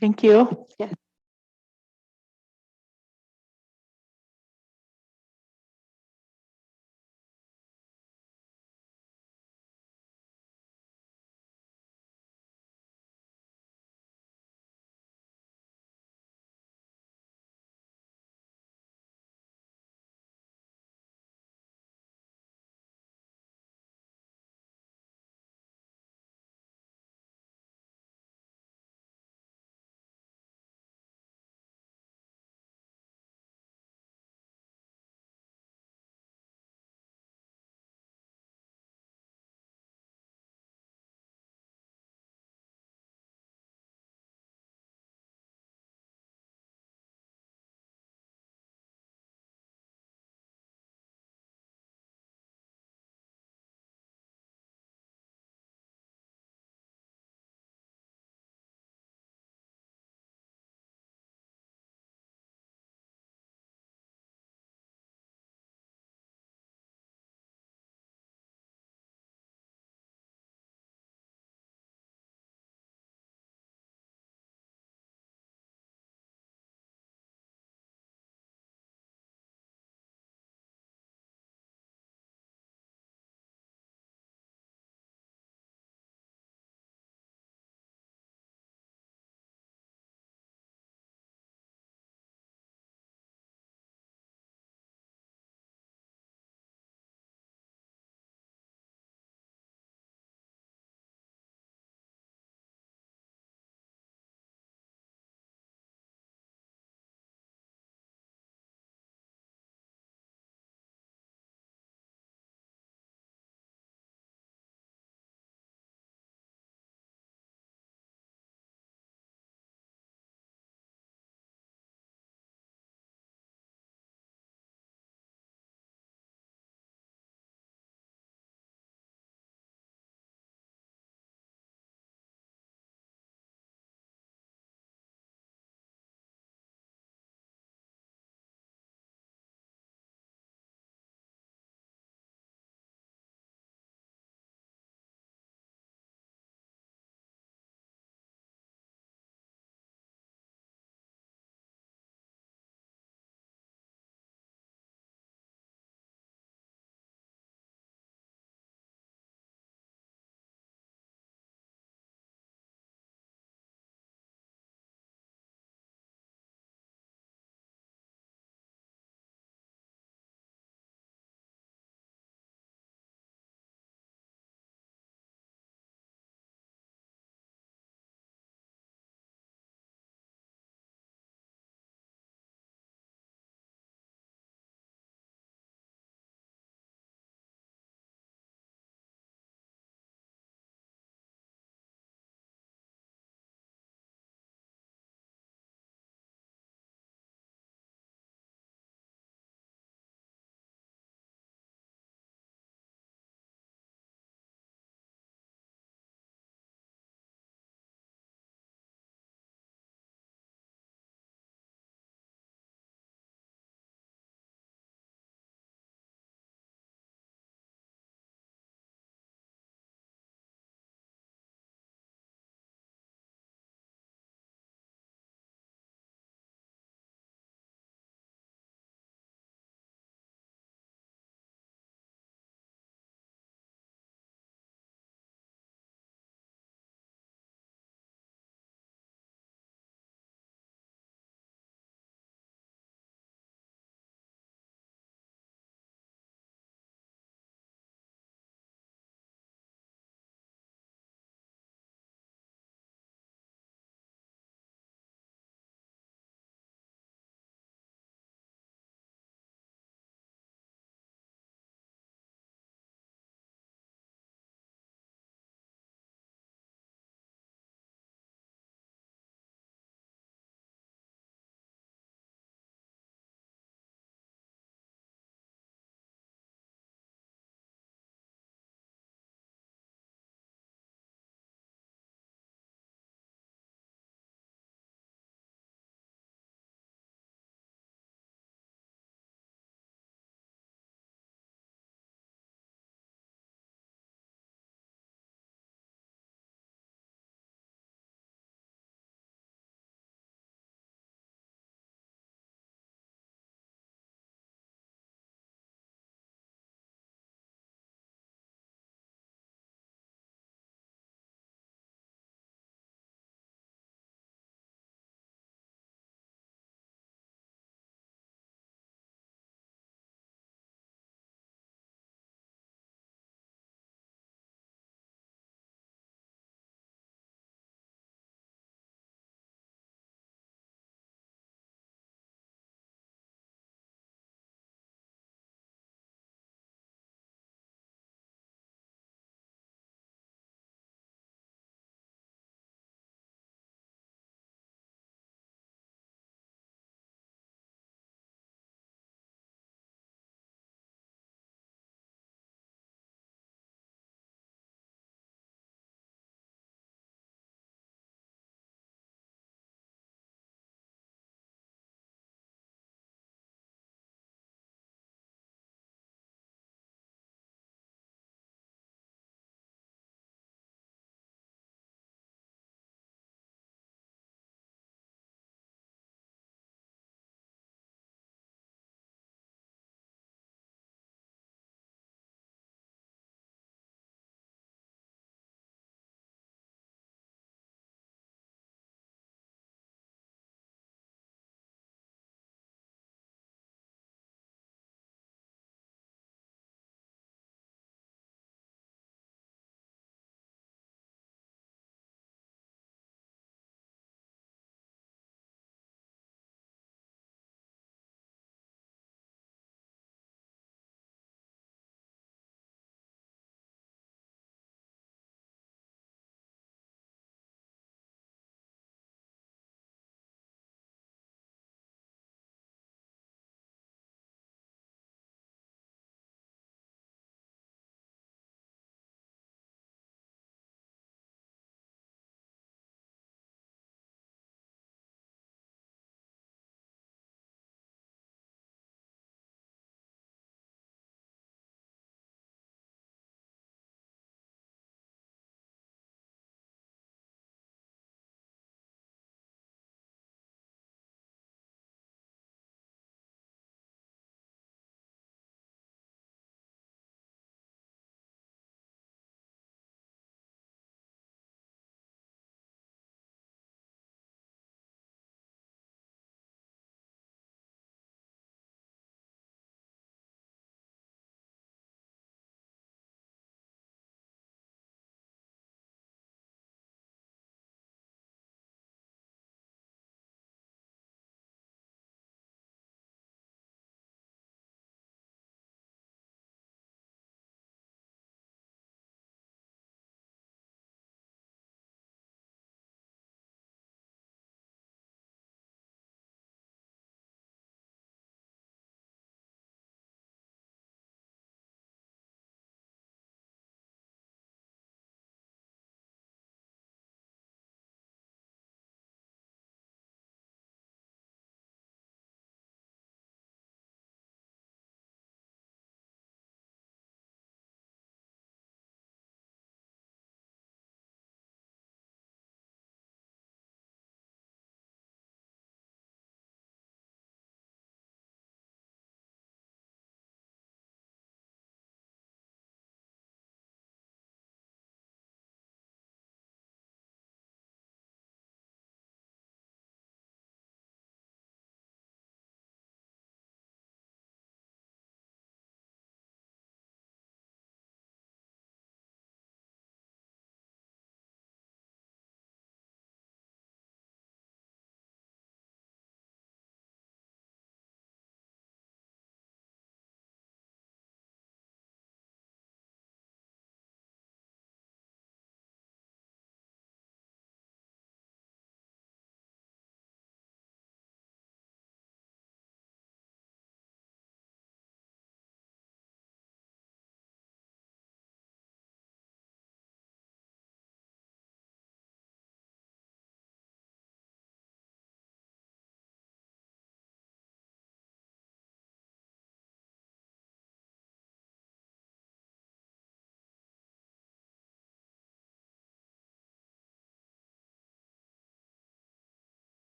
Thank you. Yeah.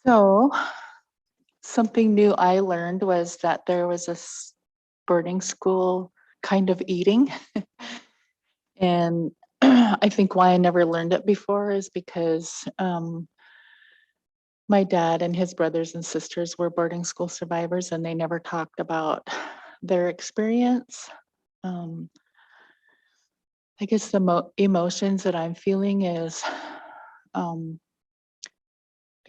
So something new I learned was that there was a boarding school kind of eating. And I think why I never learned it before is because my dad and his brothers and sisters were boarding school survivors, and they never talked about their experience. Um, I guess the emotions that I'm feeling is,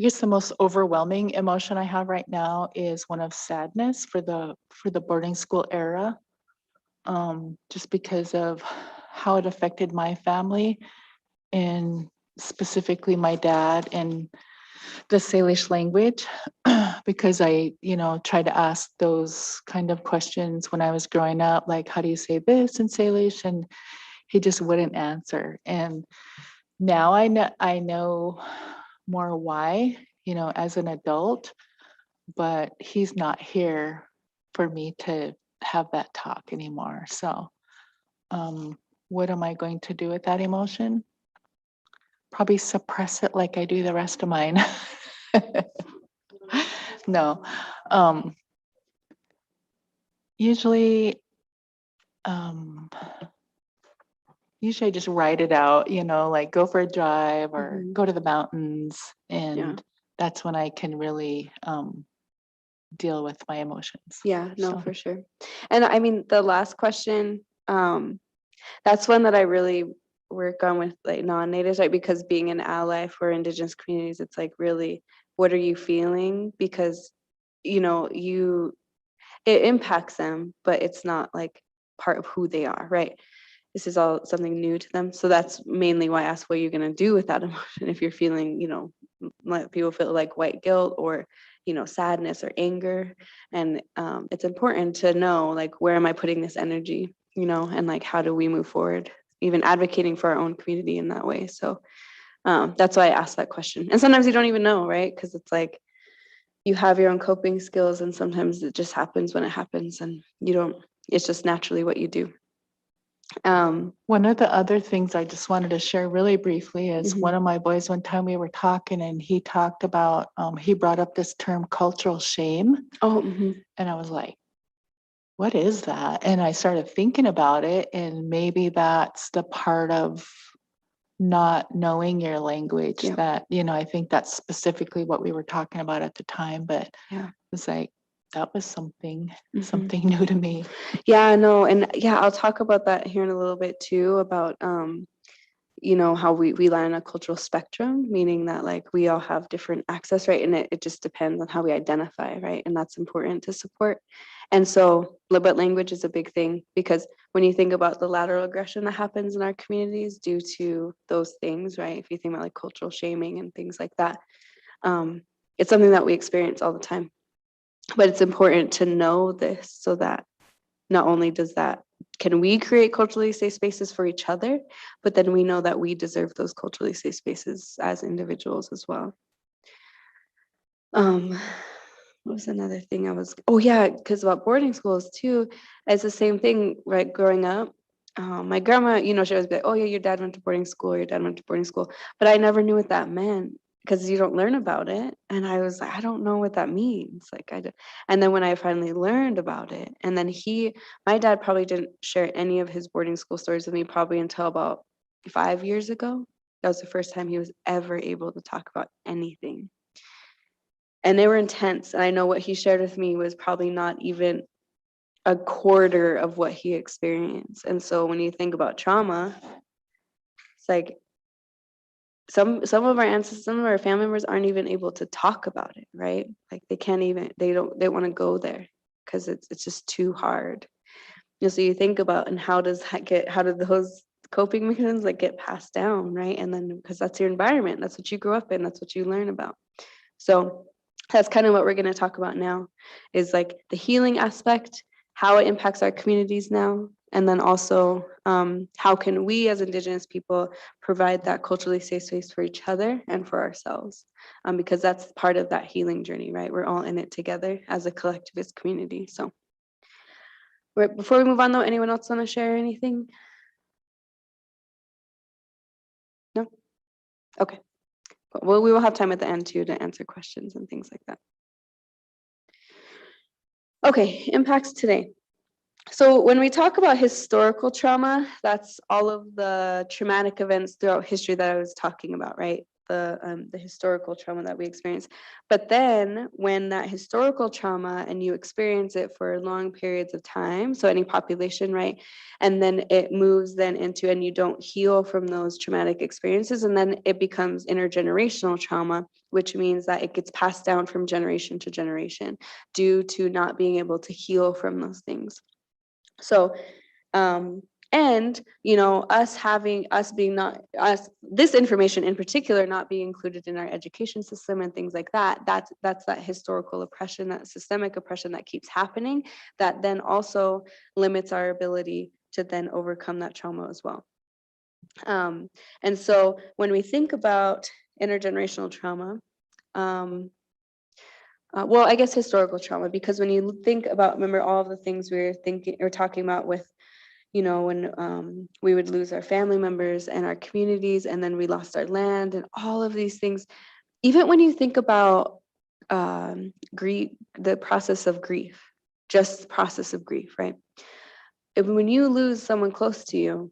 I guess the most overwhelming emotion I have right now is one of sadness for the boarding school era, just because of how it affected my family, and specifically my dad and the Salish language, because I, tried to ask those kind of questions when I was growing up, like, how do you say this in Salish? And he just wouldn't answer. And now I know more why, as an adult, but he's not here for me to have that talk anymore. So, what am I going to do with that emotion? Probably suppress it like I do the rest of mine. No. Um, usually, um, usually I just write it out, like go for a drive or Mhm. go to the mountains. Yeah. And that's when I can really deal with my emotions. Yeah, no, So, for sure. And I mean, the last question, that's one that I really work on with like non-natives, right? Because being an ally for Indigenous communities, it's like really, what are you feeling? Because, it impacts them, but it's not like part of who they are, right? This is all something new to them. So that's mainly why I asked what you're going to do with that emotion. If you're feeling, like people feel like white guilt or, sadness or anger. And it's important to know, like, where am I putting this energy, and like, how do we move forward, even advocating for our own community in that way. So that's why I asked that question. And sometimes you don't even know, right? Because it's like, you have your own coping skills and sometimes it just happens when it happens and you don't, it's just naturally what you do. one of the other things I just wanted to share really briefly is Mhm. one of my boys, one time we were talking and he talked about, he brought up this term cultural shame. Oh, mhm. And I was like, what is that? And I started thinking about it, and maybe that's the part of not knowing your language Yeah, that, I think that's specifically what we were talking about at the time, but yeah. it's like, that was something, Mhm. something new to me. Yeah, no, and yeah, I'll talk about that here in a little bit too, about how we lie on a cultural spectrum, meaning that like we all have different access, right? And it just depends on how we identify, right? And that's important to support. And so, but language is a big thing because when you think about the lateral aggression that happens in our communities due to those things, right? If you think about like cultural shaming and things like that, um, it's something that we experience all the time. But it's important to know this so that not only can we create culturally safe spaces for each other, but then we know that we deserve those culturally safe spaces as individuals as well. What was another thing oh yeah, because about boarding schools too, it's the same thing, right? Growing up, my grandma, she always be like, oh yeah, your dad went to boarding school, your dad went to boarding school. But I never knew what that meant because you don't learn about it. And I was like, I don't know what that means. Like and then when I finally learned about it, and then my dad probably didn't share any of his boarding school stories with me probably until about 5 years ago. That was the first time he was ever able to talk about anything. And they were intense. And I know what he shared with me was probably not even a quarter of what he experienced. And so when you think about trauma, it's like some of our ancestors, some of our family members aren't even able to talk about it, right? Like they want to go there because it's just too hard. So you think about, and how do those coping mechanisms like get passed down, right? And then because that's your environment, that's what you grew up in, that's what you learn about. So that's kind of what we're going to talk about now, is like the healing aspect, how it impacts our communities now, and then also how can we as Indigenous people provide that culturally safe space for each other and for ourselves, because that's part of that healing journey, right? We're all in it together as a collectivist community. So before we move on though, anyone else want to share anything? No? Okay. Well, we will have time at the end too to answer questions and things like that. Okay, impacts today. So when we talk about historical trauma, that's all of the traumatic events throughout history that I was talking about, right? The historical trauma that we experience. But then when that historical trauma and you experience it for long periods of time, so any population, right? And then it moves then into, and you don't heal from those traumatic experiences, and then it becomes intergenerational trauma, which means that it gets passed down from generation to generation due to not being able to heal from those things. So, and us being not us, this information in particular not being included in our education system and things like that, that's that historical oppression, that systemic oppression that keeps happening, that then also limits our ability to then overcome that trauma as well. And so when we think about intergenerational trauma, well, I guess historical trauma, because when you think about, remember all of the things we were thinking or talking about with, when we would lose our family members and our communities, and then we lost our land and all of these things. Even when you think about grief, the process of grief, just the process of grief, right? When you lose someone close to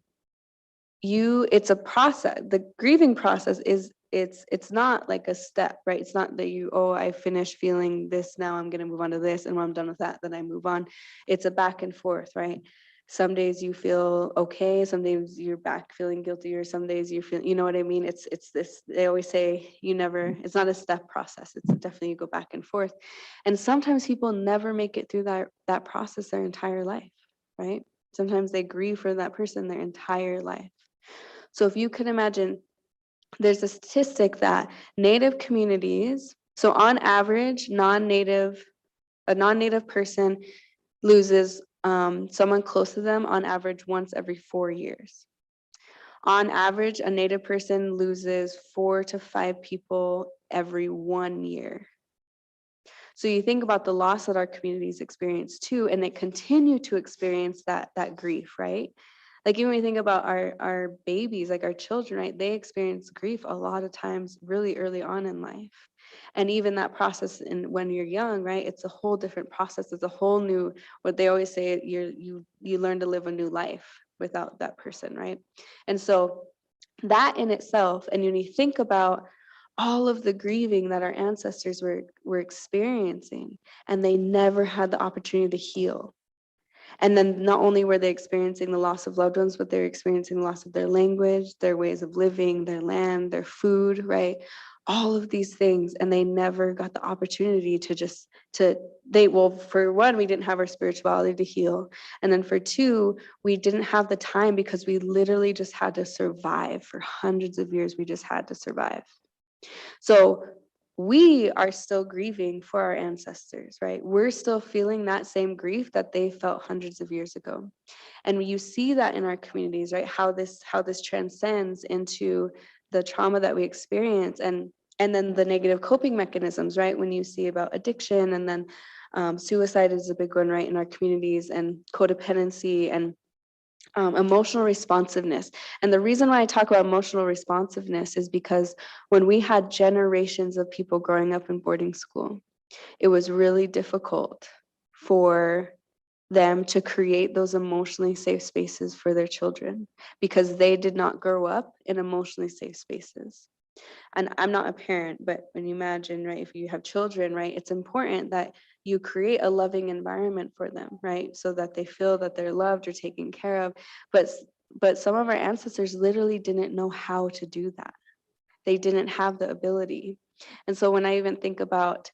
you, it's a process. The grieving process is it's not like a step, right? It's not that I finished feeling this, now I'm going to move on to this, and when I'm done with that, then I move on. It's a back and forth, right? Some days you feel okay, some days you're back feeling guilty, or some days you feel, you know what I mean? It's this, they always say it's not a step process. It's definitely, you go back and forth. And sometimes people never make it through that process their entire life, right? Sometimes they grieve for that person their entire life. So if you can imagine, there's a statistic that Native communities, so on average, a non-Native person loses someone close to them on average once every 4 years. On average, a Native person loses 4 to 5 people every 1 year. So you think about the loss that our communities experience too, and they continue to experience that grief, right? Like even when you think about our babies, like our children, right? They experience grief a lot of times really early on in life. And even that process when you're young, right? It's a whole different process. It's a whole new, what they always say, you learn to live a new life without that person, right? And so that in itself, and when you think about all of the grieving that our ancestors were experiencing, and they never had the opportunity to heal. And then not only were they experiencing the loss of loved ones, but they're experiencing the loss of their language, their ways of living, their land, their food, right? All of these things. And they never got the opportunity well, for one, we didn't have our spirituality to heal. And then for two, we didn't have the time, because we literally just had to survive for hundreds of years. We just had to survive. So we are still grieving for our ancestors, right? We're still feeling that same grief that they felt hundreds of years ago. And you see that in our communities, right? How this transcends into the trauma that we experience, and then the negative coping mechanisms, right? When you see about addiction, and then suicide is a big one, right, in our communities, and codependency, and emotional responsiveness. And the reason why I talk about emotional responsiveness is because when we had generations of people growing up in boarding school, it was really difficult for them to create those emotionally safe spaces for their children, because they did not grow up in emotionally safe spaces. And I'm not a parent, but when you imagine, right, if you have children, right, it's important that you create a loving environment for them, right, so that they feel that they're loved or taken care of. But some of our ancestors literally didn't know how to do that. They didn't have the ability. And so when I even think about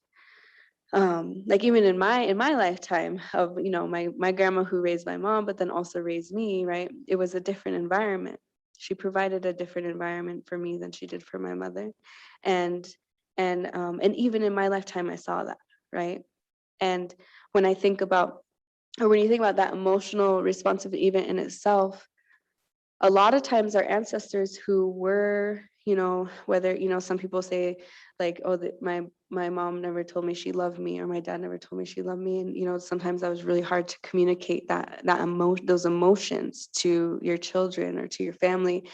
like even in my lifetime of my grandma who raised my mom, but then also raised me, right, it was a different environment. She provided a different environment for me than she did for my mother. And even in my lifetime I saw that, right? And when I think about, or when you think about that emotional responsibility even in itself, a lot of times our ancestors who were, whether, some people say like, oh, my mom never told me she loved me, or my dad never told me she loved me. And, sometimes that was really hard to communicate those emotions to your children or to your family.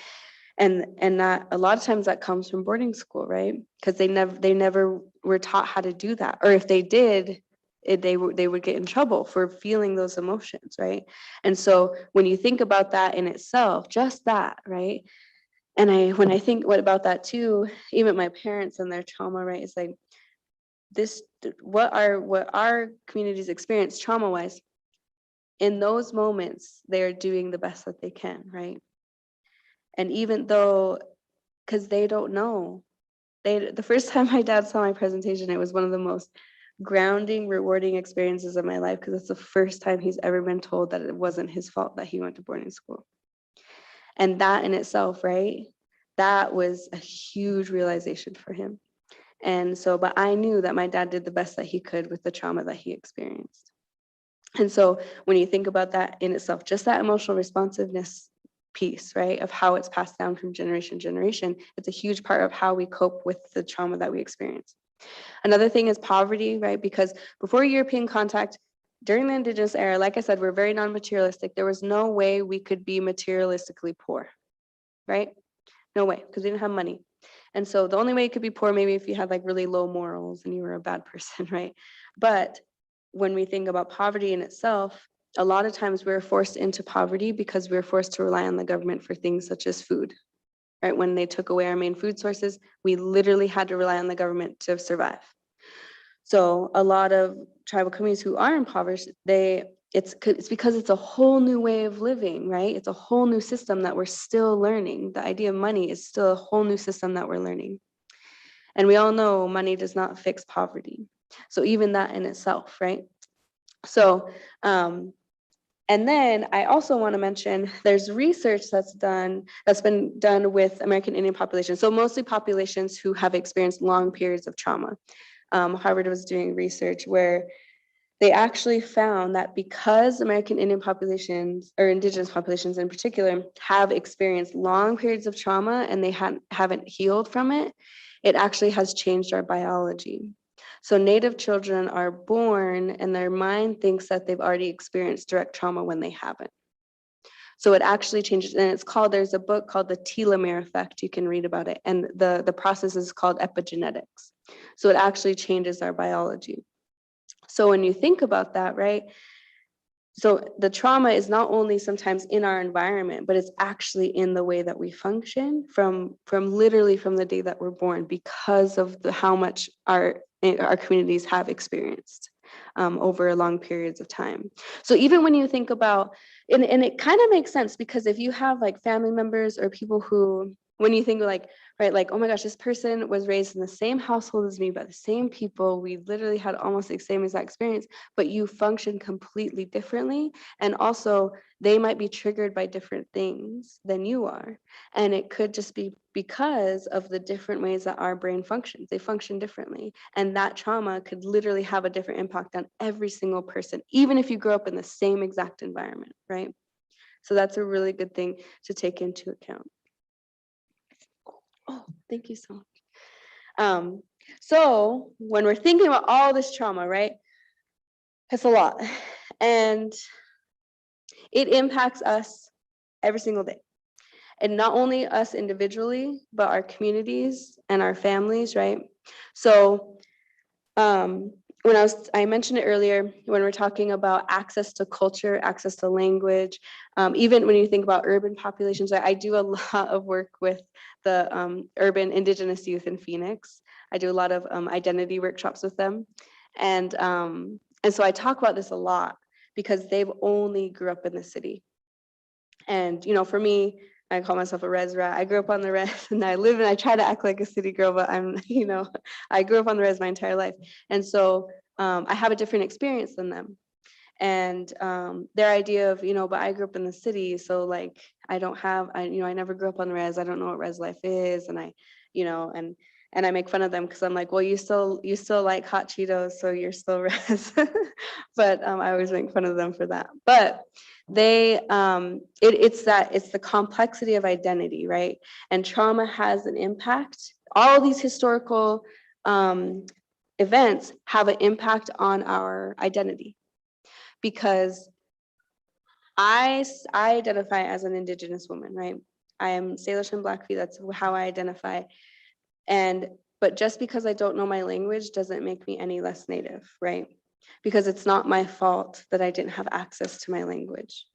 And that a lot of times that comes from boarding school, right? Because they never were taught how to do that, or if they did, they would get in trouble for feeling those emotions, right? And so when you think about that in itself, just that, right? And when I think what about that too, even my parents and their trauma, right? It's like this, what our communities experience trauma wise, in those moments, they're doing the best that they can, right? And even though, because they don't know, the first time my dad saw my presentation, it was one of the most grounding, rewarding experiences of my life, because it's the first time he's ever been told that it wasn't his fault that he went to boarding school. And that in itself, right, that was a huge realization for him. And so, but I knew that my dad did the best that he could with the trauma that he experienced. And so when you think about that in itself, just that emotional responsiveness piece, right, of how it's passed down from generation to generation, it's a huge part of how we cope with the trauma that we experience. Another thing is poverty, right? Because before European contact, during the Indigenous era, like I said, we're very non-materialistic. There was no way we could be materialistically poor, right? No way, because we didn't have money. And so the only way you could be poor, maybe if you had like really low morals and you were a bad person, right? But when we think about poverty in itself, a lot of times we're forced into poverty because we're forced to rely on the government for things such as food, right? When they took away our main food sources, we literally had to rely on the government to survive. So a lot of tribal communities who are impoverished, it's because it's a whole new way of living, right? It's a whole new system that we're still learning. The idea of money is still a whole new system that we're learning. And we all know money does not fix poverty. So even that in itself, right? So, and then I also want to mention there's research that's been done with American Indian populations. So mostly populations who have experienced long periods of trauma. Harvard was doing research where they actually found that because American Indian populations, or Indigenous populations in particular, have experienced long periods of trauma and they haven't healed from it, it actually has changed our biology. So Native children are born and their mind thinks that they've already experienced direct trauma when they haven't. So it actually changes, and there's a book called The Telomere Effect, you can read about it, and the process is called epigenetics. So it actually changes our biology. So when you think about that, right, so the trauma is not only sometimes in our environment, but it's actually in the way that we function from literally from the day that we're born, because of how much our communities have experienced over long periods of time. So even when you think about, and it kind of makes sense, because if you have like family members or people who, when you think like, right, like, oh my gosh, this person was raised in the same household as me by the same people, we literally had almost the same exact experience, but you function completely differently. And also they might be triggered by different things than you are. And it could just be because of the different ways that our brain functions. They function differently. And that trauma could literally have a different impact on every single person, even if you grow up in the same exact environment, right? So that's a really good thing to take into account. Oh, thank you so much. So when we're thinking about all this trauma, right, it's a lot. And it impacts us every single day. And not only us individually, but our communities and our families, right? So when I mentioned it earlier, when we're talking about access to culture, access to language, even when you think about urban populations, I do a lot of work with the urban Indigenous youth in Phoenix. I do a lot of identity workshops with them. And so I talk about this a lot because they've only grew up in the city. And, you know, for me, I call myself a res rat. I grew up on the res and I try to act like a city girl, but I grew up on the res my entire life. And so I have a different experience than them. And their idea of, but I grew up in the city. So like, I never grew up on the res. I don't know what res life is. And and I make fun of them because I'm like, well, you still like hot Cheetos, so you're still res. But I always make fun of them for that. But it's the complexity of identity, right? And trauma has an impact. All these historical events have an impact on our identity, because I identify as an Indigenous woman, right? I am Salish and Blackfeet. That's how I identify. But just because I don't know my language doesn't make me any less Native, right? Because it's not my fault that I didn't have access to my language.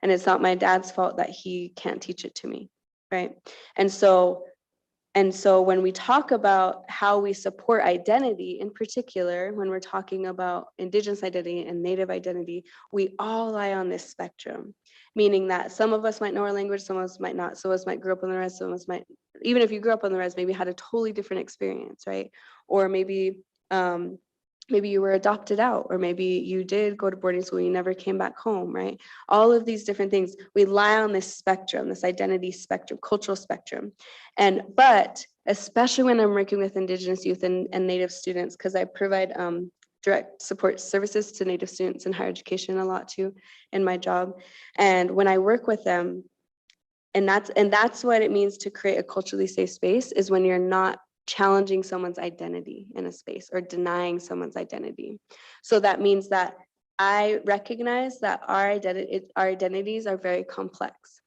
And it's not my dad's fault that he can't teach it to me, right? And so when we talk about how we support identity, in particular, when we're talking about Indigenous identity and Native identity, we all lie on this spectrum, meaning that some of us might know our language, some of us might not, some of us might grow up on the res, some of us might, even if you grew up on the res, maybe had a totally different experience, right? Or maybe you were adopted out, or maybe you did go to boarding school, you never came back home, right? All of these different things, we lie on this spectrum, this identity spectrum, cultural spectrum. But especially when I'm working with Indigenous youth and Native students, because I provide direct support services to Native students in higher education a lot too in my job. And when I work with them, and that's what it means to create a culturally safe space, is when you're not challenging someone's identity in a space or denying someone's identity. So that means that I recognize that our identities are very complex.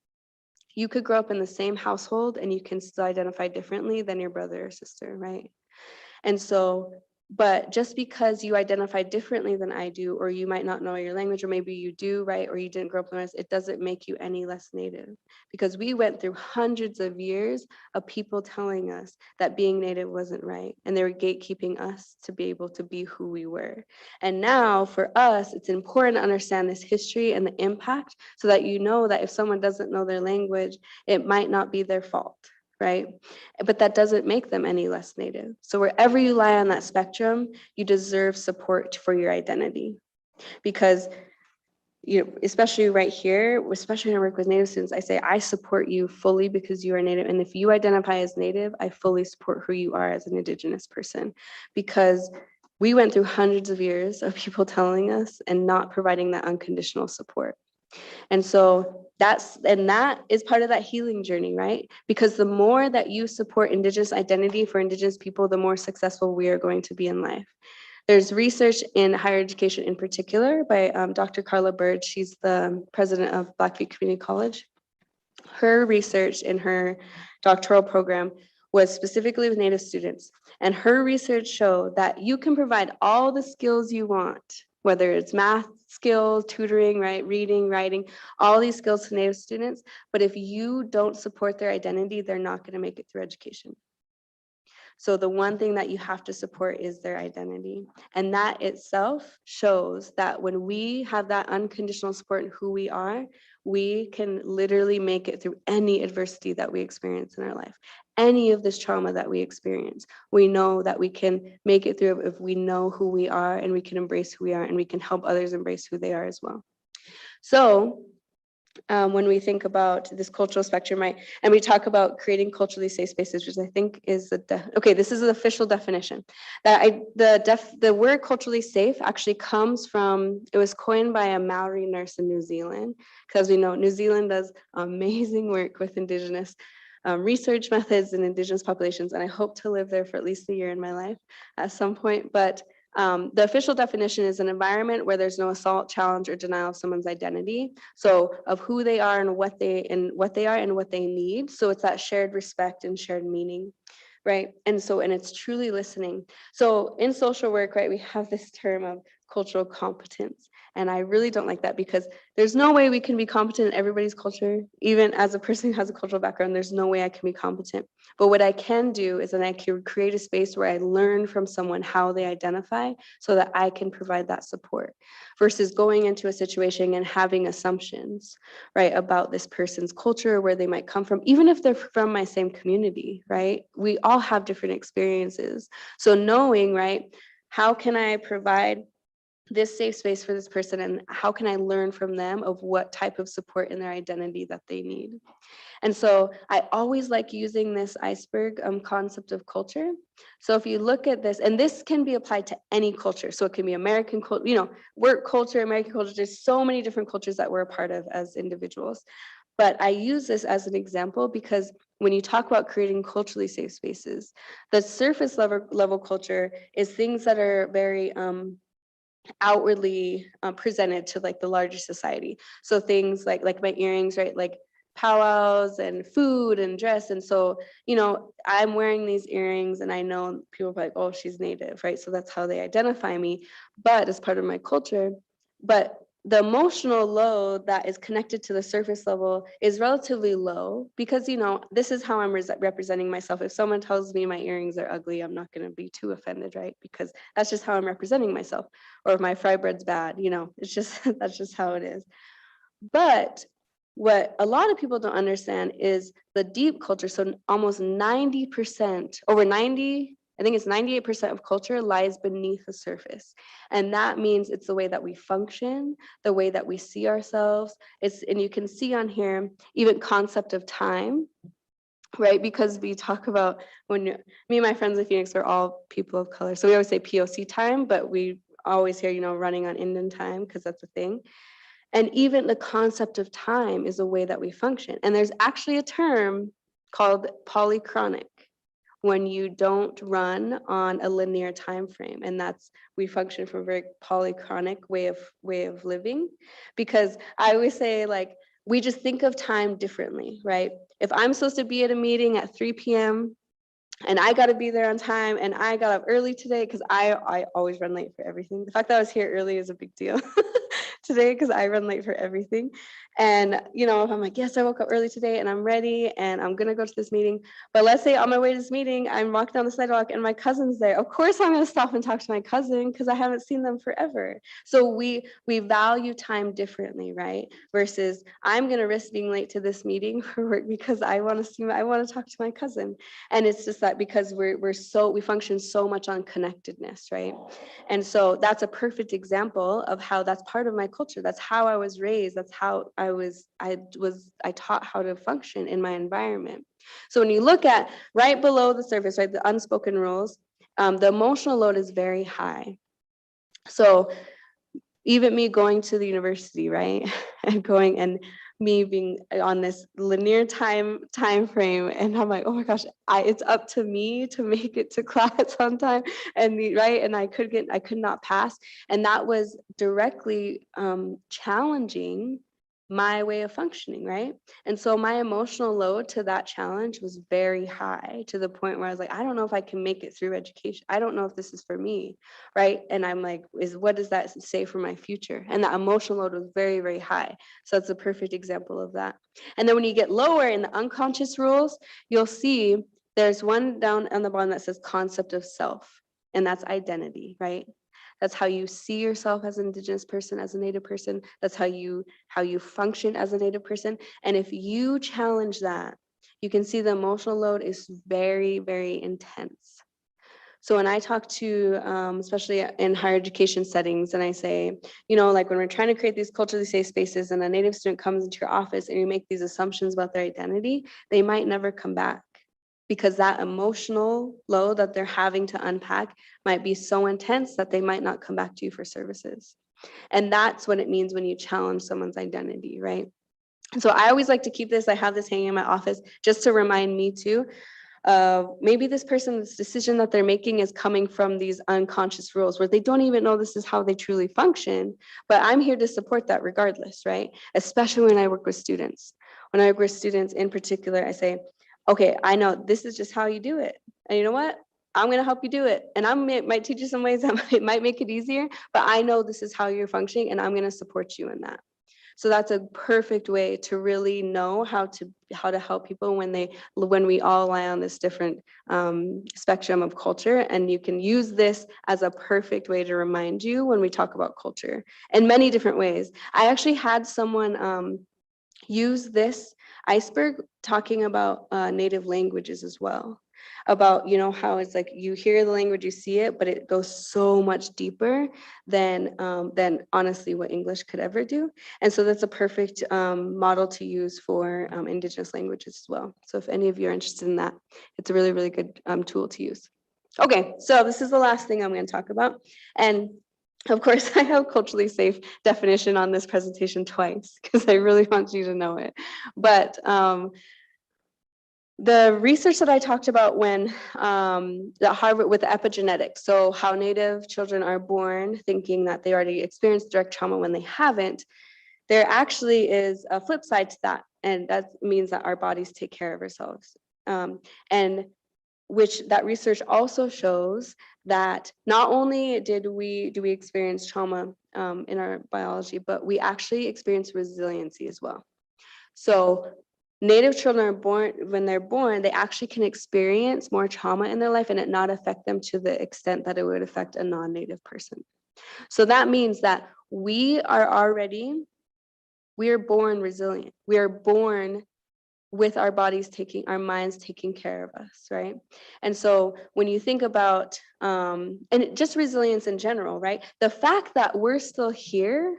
You could grow up in the same household and you can still identify differently than your brother or sister, right? And so, but just because you identify differently than I do, or you might not know your language, or maybe you do, right? Or you didn't grow up in the West, it doesn't make you any less Native, because we went through hundreds of years of people telling us that being Native wasn't right. And they were gatekeeping us to be able to be who we were. And now for us, it's important to understand this history and the impact, so that you know that if someone doesn't know their language, it might not be their fault, right? But that doesn't make them any less Native. So wherever you lie on that spectrum, you deserve support for your identity. Because, you know, especially right here, especially when I work with Native students, I say, I support you fully because you are Native. And if you identify as Native, I fully support who you are as an Indigenous person. Because we went through hundreds of years of people telling us and not providing that unconditional support. And so that is part of that healing journey, right? Because the more that you support Indigenous identity for Indigenous people, the more successful we are going to be in life. There's research in higher education in particular by Dr. Carlo. She's the president of Blackfeet Community College. Her research in her doctoral program was specifically with Native students. And her research showed that you can provide all the skills you want, whether it's math skills, tutoring, right, reading, writing, all these skills to Native students. But if you don't support their identity, they're not going to make it through education. So the one thing that you have to support is their identity. And that itself shows that when we have that unconditional support in who we are, we can literally make it through any adversity that we experience in our life. Any of this trauma that we experience, we know that we can make it through if we know who we are, and we can embrace who we are, and we can help others embrace who they are as well. So when we think about this cultural spectrum, right? And we talk about creating culturally safe spaces, which I think is okay, this is the official definition. The word culturally safe actually comes from, it was coined by a Maori nurse in New Zealand, because we know New Zealand does amazing work with Indigenous research methods and Indigenous populations, and I hope to live there for at least a year in my life at some point. But the official definition is an environment where there's no assault, challenge, or denial of someone's identity. So of who they are and what they are and what they need. So it's that shared respect and shared meaning, right? And it's truly listening. So in social work, right, we have this term of cultural competence. And I really don't like that, because there's no way we can be competent in everybody's culture. Even as a person who has a cultural background, there's no way I can be competent. But what I can do is that I can create a space where I learn from someone how they identify, so that I can provide that support, versus going into a situation and having assumptions, right, about this person's culture, where they might come from, even if they're from my same community, right? We all have different experiences. So knowing, right, how can I provide this safe space for this person, and how can I learn from them of what type of support in their identity that they need? And so I always like using this iceberg concept of culture. So if you look at this, and this can be applied to any culture. So it can be American culture, you know, work culture, American culture. There's so many different cultures that we're a part of as individuals. But I use this as an example because when you talk about creating culturally safe spaces, the surface level culture is things that are very outwardly presented to like the larger society. So things like my earrings, right? Like powwows and food and dress. And so, you know, I'm wearing these earrings and I know people are like, oh, she's Native, right? So that's how they identify me, but as part of my culture. But the emotional load that is connected to the surface level is relatively low because, you know, this is how I'm representing myself. If someone tells me my earrings are ugly, I'm not going to be too offended, right? Because that's just how I'm representing myself. Or if my fry bread's bad, you know, it's just, that's just how it is. But what a lot of people don't understand is the deep culture. So almost 90%, over 90, I think it's 98% of culture lies beneath the surface. And that means it's the way that we function, the way that we see ourselves. And you can see on here, even concept of time, right? Because we talk about me and my friends in Phoenix are all people of color. So we always say POC time, but we always hear, you know, running on Indian time because that's a thing. And even the concept of time is a way that we function. And there's actually a term called polychronic, when you don't run on a linear time frame. And that's, we function from a very polychronic way of living. Because I always say, like, we just think of time differently, right? If I'm supposed to be at a meeting at 3 p.m. and I got to be there on time, and I got up early today because I always run late for everything. The fact that I was here early is a big deal today because I run late for everything. And, you know, if I'm like, yes, I woke up early today and I'm ready and I'm going to go to this meeting. But let's say on my way to this meeting, I'm walking down the sidewalk and my cousin's there. Of course, I'm going to stop and talk to my cousin because I haven't seen them forever. So we value time differently, right? Versus I'm going to risk being late to this meeting for work because I want to talk to my cousin. And it's just that because we function so much on connectedness, right? And so that's a perfect example of how that's part of my culture. That's how I was raised. That's how I taught how to function in my environment. So when you look at right below the surface, right, the unspoken rules, the emotional load is very high. So even me going to the university, right, and me being on this linear time frame, and I'm like, oh my gosh, it's up to me to make it to class on time, and I could not pass, and that was directly challenging my way of functioning, right? And so my emotional load to that challenge was very high, to the point where I was like, I don't know if I can make it through education. I don't know if this is for me, right? And I'm like, what does that say for my future? And that emotional load was very, very high. So that's a perfect example of that. And then when you get lower in the unconscious rules, you'll see there's one down on the bottom that says concept of self, and that's identity, right? That's how you see yourself as an Indigenous person, as a Native person. That's how you function as a Native person. And if you challenge that, you can see the emotional load is very, very intense. So when I talk to, especially in higher education settings, and I say, you know, like when we're trying to create these culturally safe spaces and a Native student comes into your office and you make these assumptions about their identity, they might never come back, because that emotional load that they're having to unpack might be so intense that they might not come back to you for services. And that's what it means when you challenge someone's identity, right? And so I always like to keep this, I have this hanging in my office just to remind me too, maybe this person's decision that they're making is coming from these unconscious rules where they don't even know this is how they truly function, but I'm here to support that regardless, right? Especially when I work with students. When I work with students in particular, I say, okay, I know this is just how you do it. And you know what? I'm going to help you do it. And I might teach you some ways that might make it easier, but I know this is how you're functioning and I'm going to support you in that. So that's a perfect way to really know how to help people when we all lie on this different spectrum of culture. And you can use this as a perfect way to remind you when we talk about culture in many different ways. I actually had someone use this Iceberg talking about native languages as well, about, you know, how it's like you hear the language, you see it, but it goes so much deeper than honestly what English could ever do. And so that's a perfect model to use for Indigenous languages as well. So if any of you are interested in that, it's a really, really good tool to use. Okay, so this is the last thing I'm going to talk about. And of course, I have culturally safe definition on this presentation twice because I really want you to know it. But the research that I talked about when at Harvard with epigenetics, so how Native children are born thinking that they already experienced direct trauma when they haven't, there actually is a flip side to that. And that means that our bodies take care of ourselves. And which that research also shows that not only do we experience trauma in our biology, but we actually experience resiliency as well. So Native children are born, when they're born, they actually can experience more trauma in their life and it not affect them to the extent that it would affect a non-Native person. So that means that we are born resilient. We are born with our bodies our minds taking care of us, right? And so when you think about, and just resilience in general, right? The fact that we're still here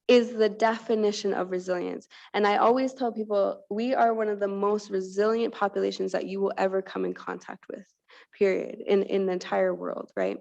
is the definition of resilience. And I always tell people, we are one of the most resilient populations that you will ever come in contact with, period, in the entire world, right?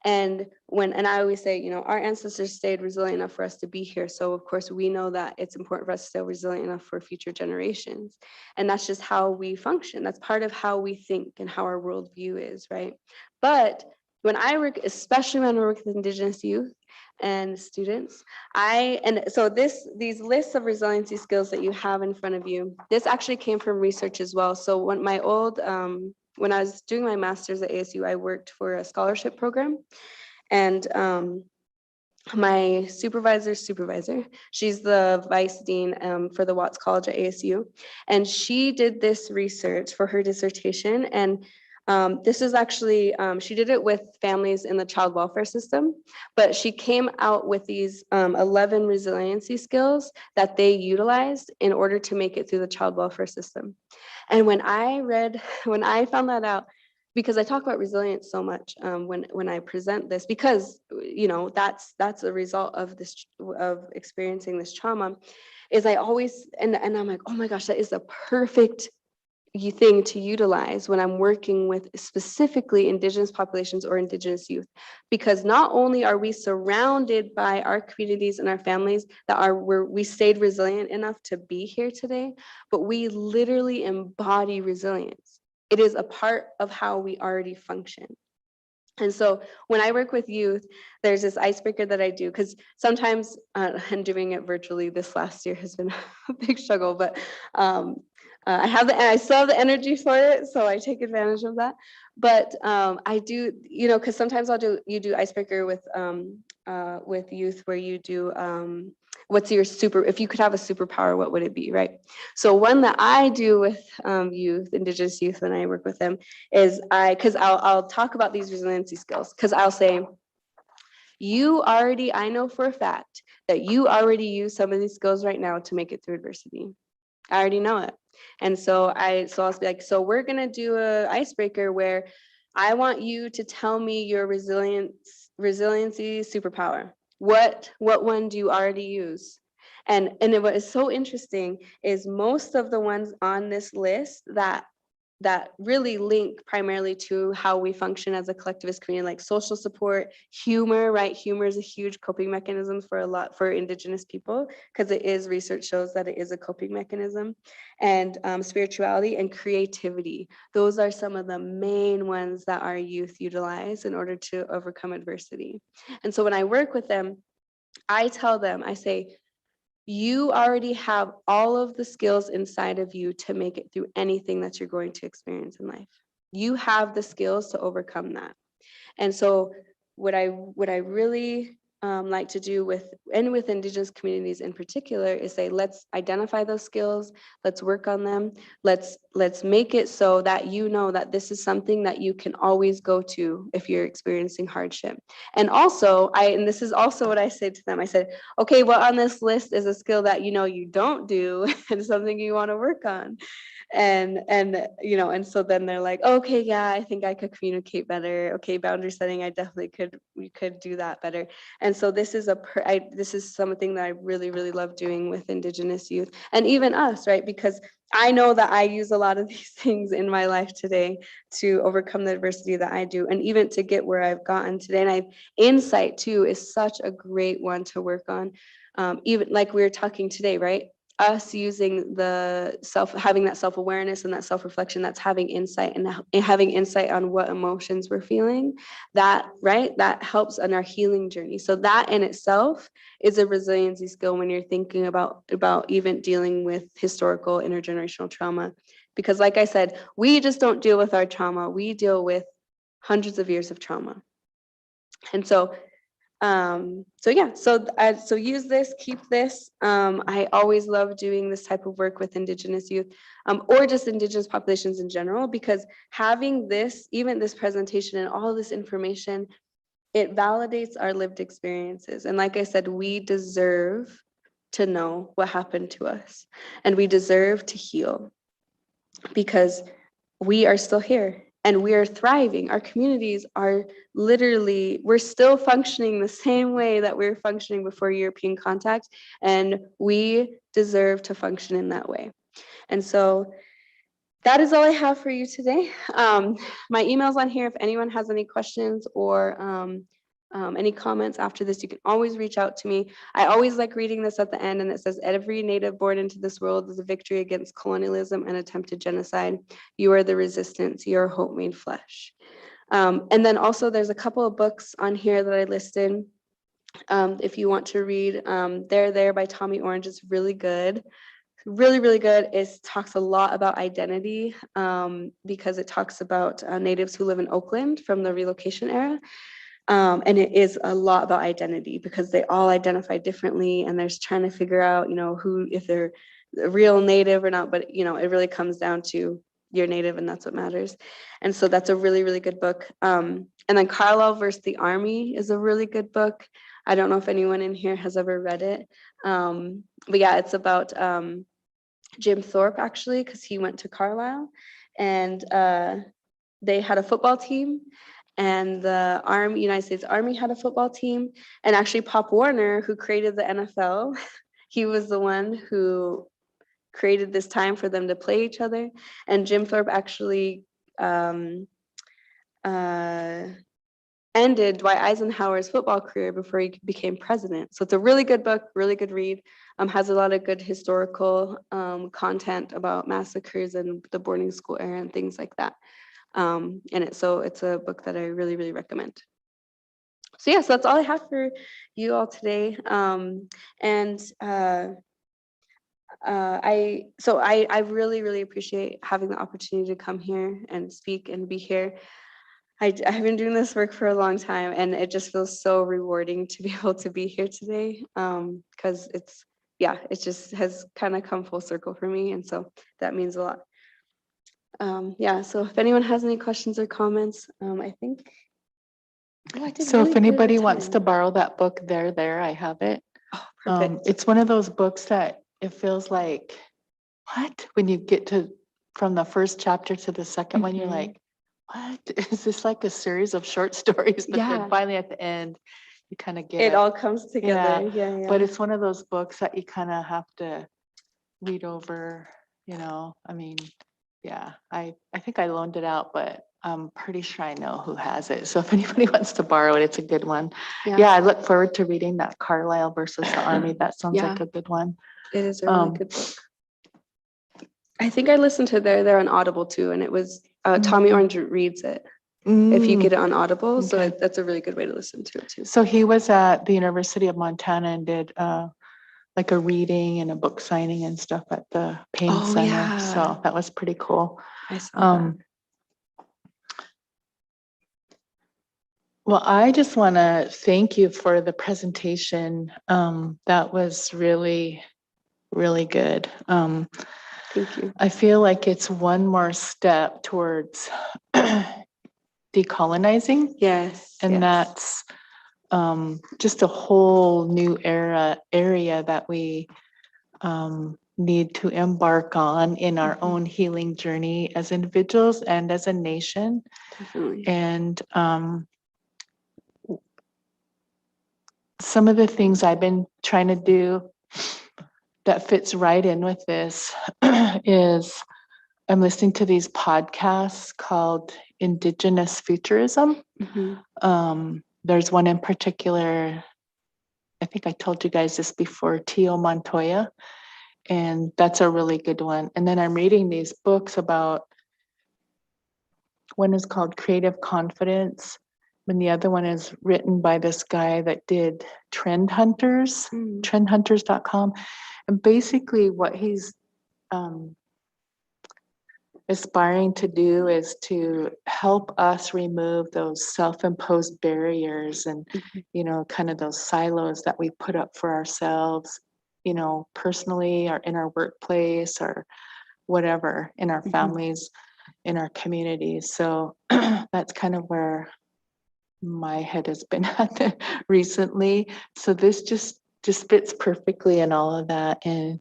And I always say, our ancestors stayed resilient enough for us to be here. So of course we know that it's important for us to stay resilient enough for future generations. And that's just how we function. That's part of how we think and how our worldview is, right? But when I work, especially when I work with Indigenous youth and students, these lists of resiliency skills that you have in front of you, this actually came from research as well. So when when I was doing my master's at ASU, I worked for a scholarship program, and my supervisor, she's the vice dean for the Watts College at ASU, and she did this research for her dissertation. And this is actually, she did it with families in the child welfare system, but she came out with these 11 resiliency skills that they utilized in order to make it through the child welfare system. And when I found that out, because I talk about resilience so much when I present this, because that's a result of experiencing this trauma, is I always and I'm like, oh my gosh, that is the perfect thing to utilize when I'm working with specifically Indigenous populations or Indigenous youth, because not only are we surrounded by our communities and our families we stayed resilient enough to be here today, but we literally embody resilience. It is a part of how we already function. And so when I work with youth, there's this icebreaker that I do, because sometimes, and doing it virtually this last year has been a big struggle, but I still have the energy for it, so I take advantage of that. But I do, because sometimes you do icebreaker with youth, where you do what's your if you could have a superpower, what would it be, right? So one that I do with youth, Indigenous youth, when I work with them, is because I'll talk about these resiliency skills, because I'll say, I know for a fact that you already use some of these skills right now to make it through adversity. I already know it. And so I'll be like, so we're gonna do a icebreaker where I want you to tell me your resiliency superpower. What one do you already use? And what is so interesting is most of the ones on this list that really link primarily to how we function as a collectivist community, like social support, humor, right? Humor is a huge coping mechanism for Indigenous people, because research shows that it is a coping mechanism, and spirituality and creativity. Those are some of the main ones that our youth utilize in order to overcome adversity. And so when I work with them, I tell them, I say, you already have all of the skills inside of you to make it through anything that you're going to experience in life. You have the skills to overcome that. And so what I really like to do with Indigenous communities in particular is say, let's identify those skills, let's work on them, let's make it so that you know that this is something that you can always go to if you're experiencing hardship. And also, and this is also what I say to them, I said, okay, well, on this list is a skill that you don't do and something you want to work on. And so then they're like, okay, yeah, I think I could communicate better. Okay, boundary setting, I definitely we could do that better. And so this is this is something that I really, really love doing with Indigenous youth, and even us, right? Because I know that I use a lot of these things in my life today to overcome the adversity that I do, and even to get where I've gotten today. And insight too is such a great one to work on. Even like we were talking today, right? us using having that self-awareness and that self-reflection, that's having insight and having insight on what emotions we're feeling, that helps on our healing journey. So that in itself is a resiliency skill when you're thinking about even dealing with historical intergenerational trauma. Because like I said, we just don't deal with our trauma, we deal with hundreds of years of trauma. And so so use this, keep this. I always love doing this type of work with Indigenous youth, or just Indigenous populations in general, because having this, even this presentation and all this information, it validates our lived experiences. And like I said, we deserve to know what happened to us, and we deserve to heal, because we are still here and we are thriving. Our communities are we're still functioning the same way that we were functioning before European contact, and we deserve to function in that way. And so that is all I have for you today. My email's on here. If anyone has any questions or any comments after this, you can always reach out to me. I always like reading this at the end, and it says, every native born into this world is a victory against colonialism and attempted genocide. You are the resistance, your hope made flesh. And then also there's a couple of books on here that I listed. If you want to read, They're There by Tommy Orange is really good. Really, really good. It talks a lot about identity, because it talks about natives who live in Oakland from the Relocation Era. And it is a lot about identity, because they all identify differently, and there's trying to figure out, if they're a real native or not. But, it really comes down to you're native, and that's what matters. And so that's a really, really good book. And then Carlisle versus the Army is a really good book. I don't know if anyone in here has ever read it. But yeah, it's about Jim Thorpe, actually, because he went to Carlisle, and they had a football team, and the United States Army had a football team. And actually Pop Warner, who created the NFL, he was the one who created this time for them to play each other. And Jim Thorpe actually ended Dwight Eisenhower's football career before he became president. So it's a really good book, really good read. Has a lot of good historical content about massacres and the boarding school era and things like that in it. So it's a book that I really, really recommend. So yeah, so that's all I have for you all today. I really, really appreciate having the opportunity to come here and speak and be here. I've been doing this work for a long time, and it just feels so rewarding to be able to be here today, because it just has kind of come full circle for me, and so that means a lot. So if anyone has any questions or comments, I think. So if anybody wants to borrow that book, there, I have it. Oh, perfect. It's one of those books that it feels like, what? When you get from the first chapter to the second one, you're like, what? Is this like a series of short stories? But then finally at the end, you kind of get it all comes together. Yeah. But it's one of those books that you kind of have to read over, I think I loaned it out, but I'm pretty sure I know who has it. So if anybody wants to borrow it, it's a good one. Yeah, I look forward to reading that Carlisle versus the Army. That sounds like a good one. It is a really good book. I think I listened to There on Audible too, and it was Tommy Orange reads it if you get it on Audible. Okay. So that's a really good way to listen to it too. So he was at the University of Montana and did like a reading and a book signing and stuff at the Payne Center. Yeah. So that was pretty cool. I saw that. Well, I just want to thank you for the presentation. That was really, really good. Thank you. I feel like it's one more step towards decolonizing. Yes. And that's just a whole new area that we need to embark on in our own healing journey as individuals and as a nation. Definitely. And some of the things I've been trying to do that fits right in with this is I'm listening to these podcasts called Indigenous Futurism. There's one in particular, I think I told you guys this before, Tio Montoya, And that's a really good one. And then I'm reading these books about, one is called Creative Confidence, and the other one is written by this guy that did Trend Hunters, trendhunters.com. And basically what he's aspiring to do is to help us remove those self-imposed barriers and, you know, kind of those silos that we put up for ourselves, you know, personally or in our workplace or whatever, in our families, in our communities. So that's kind of where my head has been at recently. So this just fits perfectly in all of that. And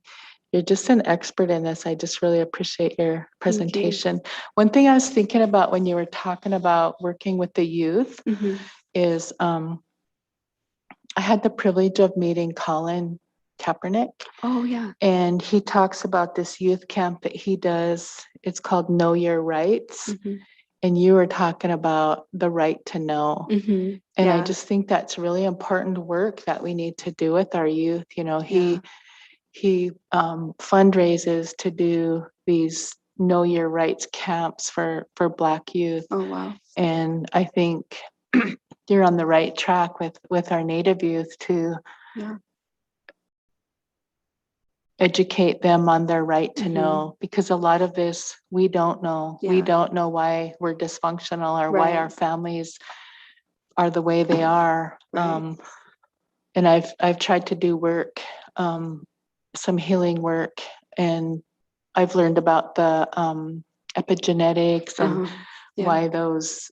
you're just an expert in this. I just really appreciate your presentation. One thing I was thinking about when you were talking about working with the youth is I had the privilege of meeting Colin Kaepernick. Oh, yeah. And he talks about this youth camp that he does. It's called Know Your Rights. And you were talking about the right to know. And I just think that's really important work that we need to do with our youth. You know, he fundraises to do these Know Your Rights camps for Black youth. Oh, wow. And I think you're on the right track with our Native youth to educate them on their right to know, because a lot of this we don't know. We don't know why we're dysfunctional or why our families are the way they are. And I've tried to do work, some healing work, and I've learned about the epigenetics and why those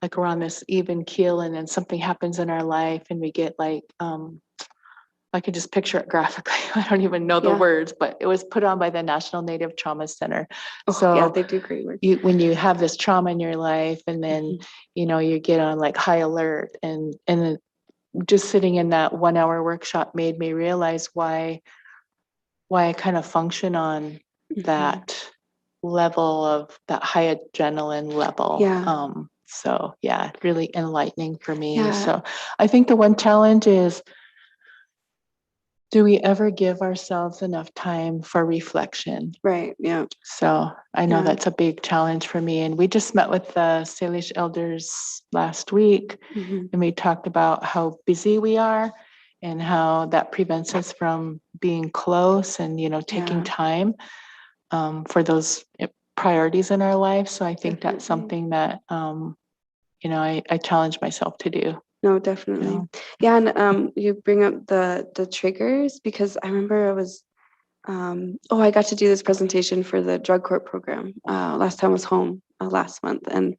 like we're on this even keel, and then something happens in our life and we get like I could just picture it graphically. I don't even know the words, but it was put on by the National Native Trauma Center. So they do great work. When you have this trauma in your life, and then you know you get on like high alert, and just sitting in that 1 hour workshop made me realize why I kind of function on that level of that high adrenaline level. So yeah, really enlightening for me. So I think the one challenge is, do we ever give ourselves enough time for reflection? Right. Yeah. So I know that's a big challenge for me. And we just met with the Salish elders last week, and we talked about how busy we are and how that prevents us from being close and, you know, taking time for those priorities in our life. So I think that's something that, you know, I challenge myself to do. No, definitely. Yeah. And you bring up the triggers, because I remember I was I got to do this presentation for the drug court program last time I was home last month, and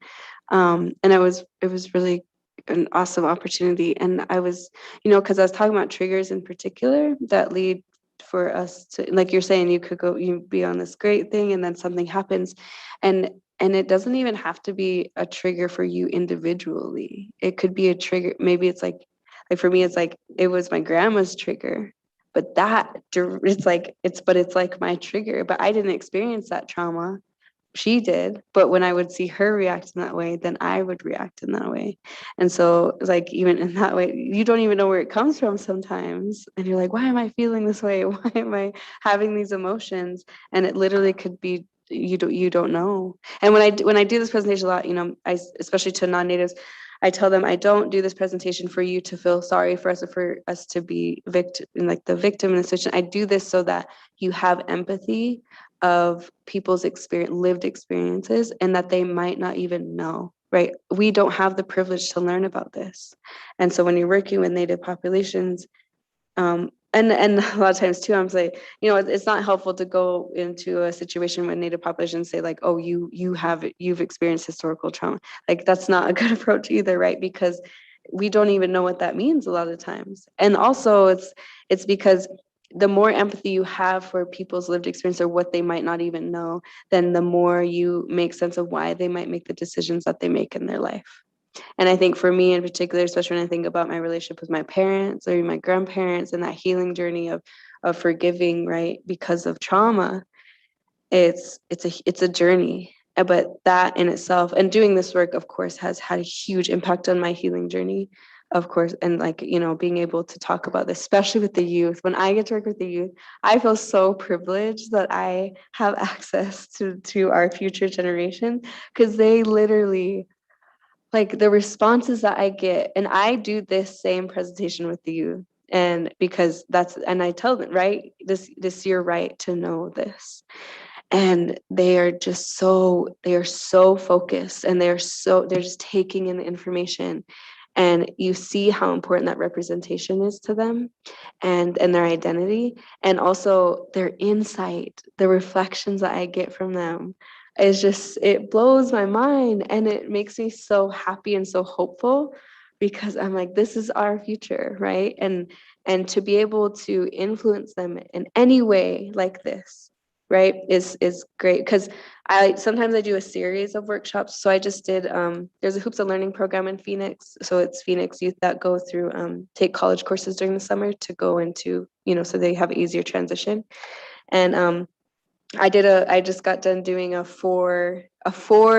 it was really an awesome opportunity. And I was, you know, because I was talking about triggers in particular that lead for us to, like you're saying, you be on this great thing and then something happens, and it doesn't even have to be a trigger for you individually. It could be a trigger. Maybe it's like for me, it's like it was my grandma's trigger, but it's like my trigger. But I didn't experience that trauma. She did. But when I would see her react in that way, then I would react in that way. And so like even in that way, you don't even know where it comes from sometimes. And you're like, why am I feeling this way? Why am I having these emotions? And it literally could be you don't know. And when I do this presentation a lot, you know, especially to non-natives, I tell them I don't do this presentation for you to feel sorry for us or for us to be the victim in the situation. I do this so that you have empathy of people's lived experiences, and that they might not even know, right? We don't have the privilege to learn about this. And so when you're working with Native populations, and a lot of times too, I'm saying, you know, it's not helpful to go into a situation with Native populations say like, oh, you've experienced historical trauma. Like that's not a good approach either, right? Because we don't even know what that means a lot of times. And also it's because the more empathy you have for people's lived experience or what they might not even know, then the more you make sense of why they might make the decisions that they make in their life. And I think for me in particular, especially when I think about my relationship with my parents or my grandparents and that healing journey of forgiving, right, because of trauma, it's a journey. But that in itself, and doing this work, of course, has had a huge impact on my healing journey. of course, and like, you know, being able to talk about this, especially with the youth. When I get to work with the youth, I feel so privileged that I have access to our future generation, because they literally, like, the responses that I get, and I do this same presentation with the youth, and because that's, and I tell them, right, this your right to know this. And they are just so, they are so focused, and they're just taking in the information, and you see how important that representation is to them, and their identity, and also their insight, the reflections that I get from them is just, it blows my mind, and it makes me so happy and so hopeful, because I'm like, this is our future, right? And to be able to influence them in any way like this, right, is great. Because I sometimes I do a series of workshops. So I just did, there's a Hoops of Learning program in Phoenix. So it's Phoenix youth that go through, take college courses during the summer to go into, you know, so they have an easier transition. And I just got done doing a four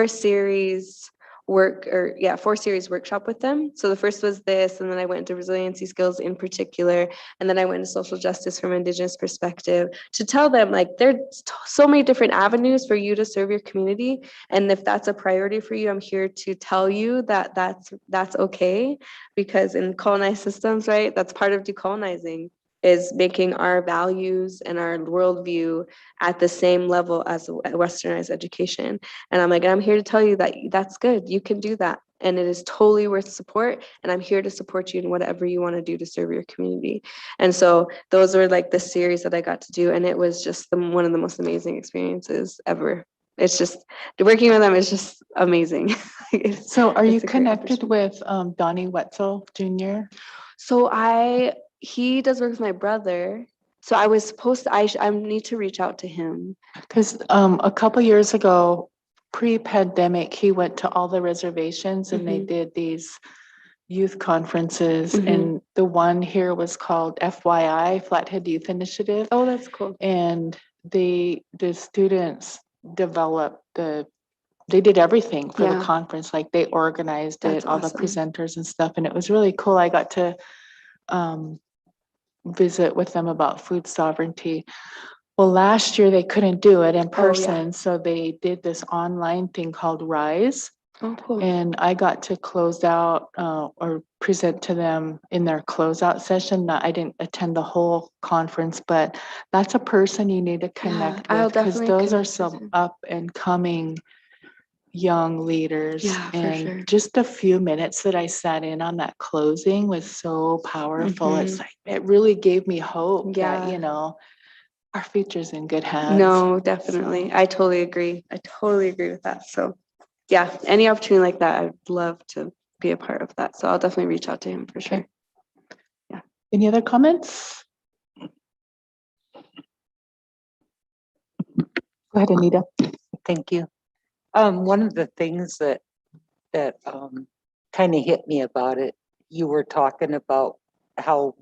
series four series workshop with them. So the first was this, and then I went into resiliency skills in particular, and then I went into social justice from Indigenous perspective, to tell them, like, there's so many different avenues for you to serve your community, and if that's a priority for you, I'm here to tell you that that's okay, because in colonized systems, right, that's part of decolonizing, is making our values and our worldview at the same level as westernized education. And I'm like, I'm here to tell you that that's good. You can do that. And it is totally worth support. And I'm here to support you in whatever you want to do to serve your community. And so those were like the series that I got to do. And it was just one of the most amazing experiences ever. It's just, working with them is just amazing. So are you It's a great connected opportunity. with Donnie Wetzel Jr.? So he does work with my brother. So I was supposed to, I need to reach out to him. Because a couple years ago, pre-pandemic, he went to all the reservations and they Mhm. did these youth conferences. Mhm. And the one here was called FYI, Flathead Youth Initiative. Oh, that's cool. And the students developed they did everything for the Yeah. conference. Like they organized That's it, all the awesome. presenters and stuff. And it was really cool. I got to um, visit with them about food sovereignty. Well, last year they couldn't do it in Oh, yeah. person, so they did this online thing called Rise. Oh, cool. And I got to close out or present to them in their closeout session. I didn't attend the whole conference, but that's a person you need to connect I'll with, because definitely those are connect with some him. up and coming young leaders. Yeah, for And sure. just a few minutes that I sat in on that closing was so powerful. It's Mhm. like, it really gave me hope that, Yeah. our future's in good hands. No, definitely. So, I totally agree. I totally agree with that. So, yeah, any opportunity like that, I'd love to be a part of that. So I'll definitely reach out to him for sure. okay. Any other comments? Go ahead, Anita. Thank you. One of the things that kind of hit me about it, you were talking about how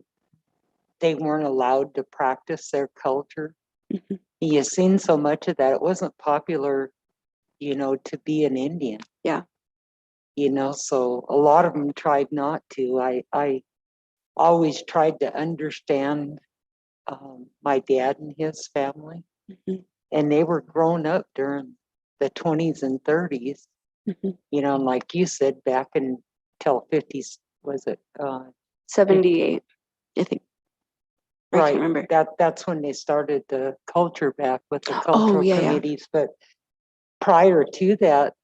they weren't allowed to practice their culture. Mhm. You've seen so much of that. It wasn't popular, to be an Indian. Yeah. So a lot of them tried not to. I always tried to understand my dad and his family, Mhm. and they were grown up during the 20s and 30s. Mhm. And like you said, back until 50s, was it? 78, I think. I can't Right. remember. That's when they started the culture back with the Oh, cultural yeah, yeah. committees. But prior to that,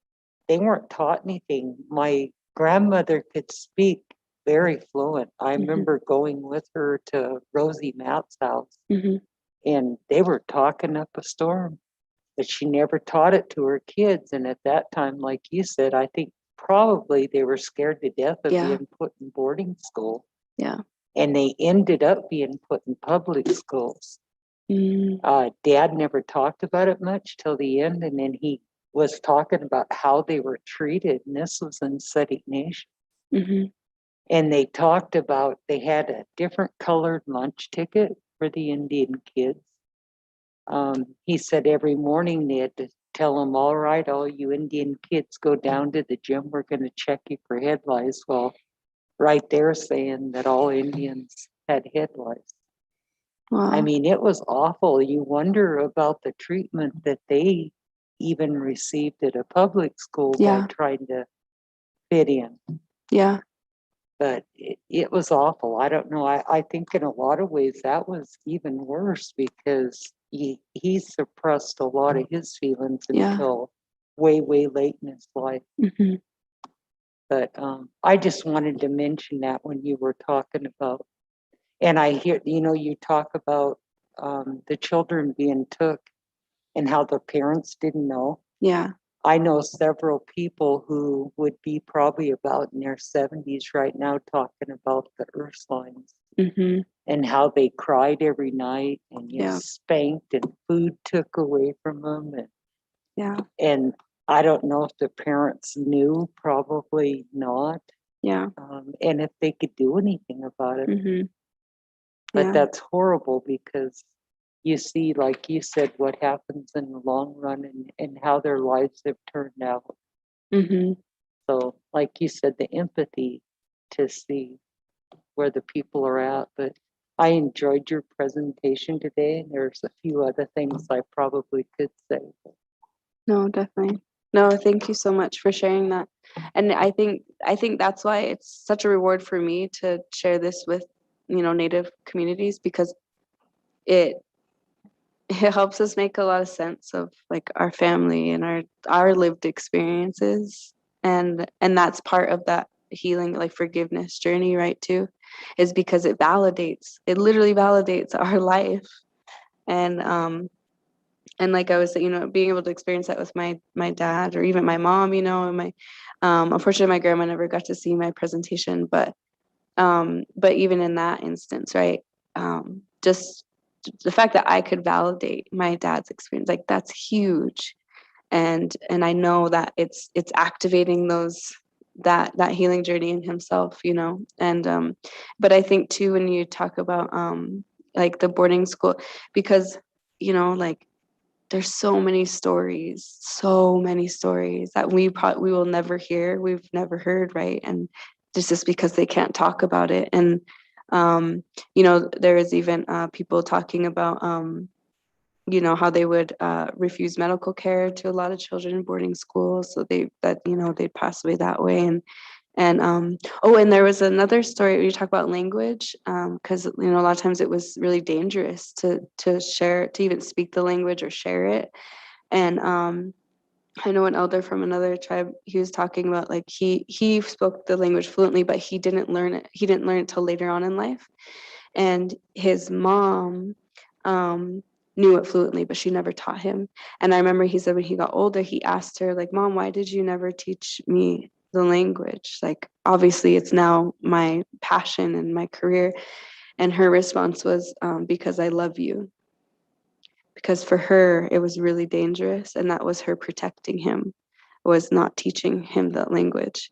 they weren't taught anything. My grandmother could speak very fluent. I Mhm. remember going with her to Rosie Matt's house, Mhm. and they were talking up a storm, but she never taught it to her kids. And at that time, like you said, I think probably they were scared to death of Yeah. being put in boarding school. Yeah. And they ended up being put in public schools. Mm. Dad never talked about it much till the end, and then he was talking about how they were treated, and this was in Seti Nation. Mhm. And they talked about they had a different colored lunch ticket for the Indian kids. He said every morning they had to tell them, all right, all you Indian kids go down to the gym, we're going to check you for head lice. Well, right there saying that all Indians had head lice. I Wow. mean, it was awful. You wonder about the treatment that they even received at a public school by Yeah. trying to fit in. Yeah. But it was awful. I don't know. I think in a lot of ways that was even worse because he suppressed a lot of his feelings Yeah. until way, way late in his life. Mm-hmm. But I just wanted to mention that when you were talking about, and I hear, you talk about the children being took and how their parents didn't know. Yeah. I know several people who would be probably about in their 70s right now talking about the Ursulines Mm-hmm. and how they cried every night and Yeah. spanked and food took away from them. Yeah. And I don't know if the parents knew, probably not. Yeah. And if they could do anything about it. Mm-hmm. But Yeah. that's horrible because you see, like you said, what happens in the long run and how their lives have turned out. Mm-hmm. So, like you said, the empathy to see where the people are at. But I enjoyed your presentation today. There's a few other things I probably could say. No, definitely. No, thank you so much for sharing that. And I think that's why it's such a reward for me to share this with, Native communities, because it helps us make a lot of sense of like our family and our lived experiences. And that's part of that healing, like forgiveness journey, right, too, is because it literally validates our life. And like I was saying, being able to experience that with my dad or even my mom, and my unfortunately my grandma never got to see my presentation, but even in that instance, right, just the fact that I could validate my dad's experience, like that's huge. And I know that it's activating that healing journey in himself, and but I think too, when you talk about like the boarding school, because like there's so many stories that we will never hear, we've never heard, right? And just because they can't talk about it. And there is even people talking about how they would refuse medical care to a lot of children in boarding schools, so they'd pass away that way. And there was another story where you talk about language, because a lot of times it was really dangerous to share, to even speak the language or share it. And I know an elder from another tribe, he was talking about like he spoke the language fluently, but he didn't learn it till later on in life. And his mom knew it fluently, but she never taught him. And I remember he said when he got older, he asked her, like, Mom, why did you never teach me the language? Like, obviously it's now my passion and my career. And her response was, because I love you. Because for her, it was really dangerous. And that was her protecting him, was not teaching him the language.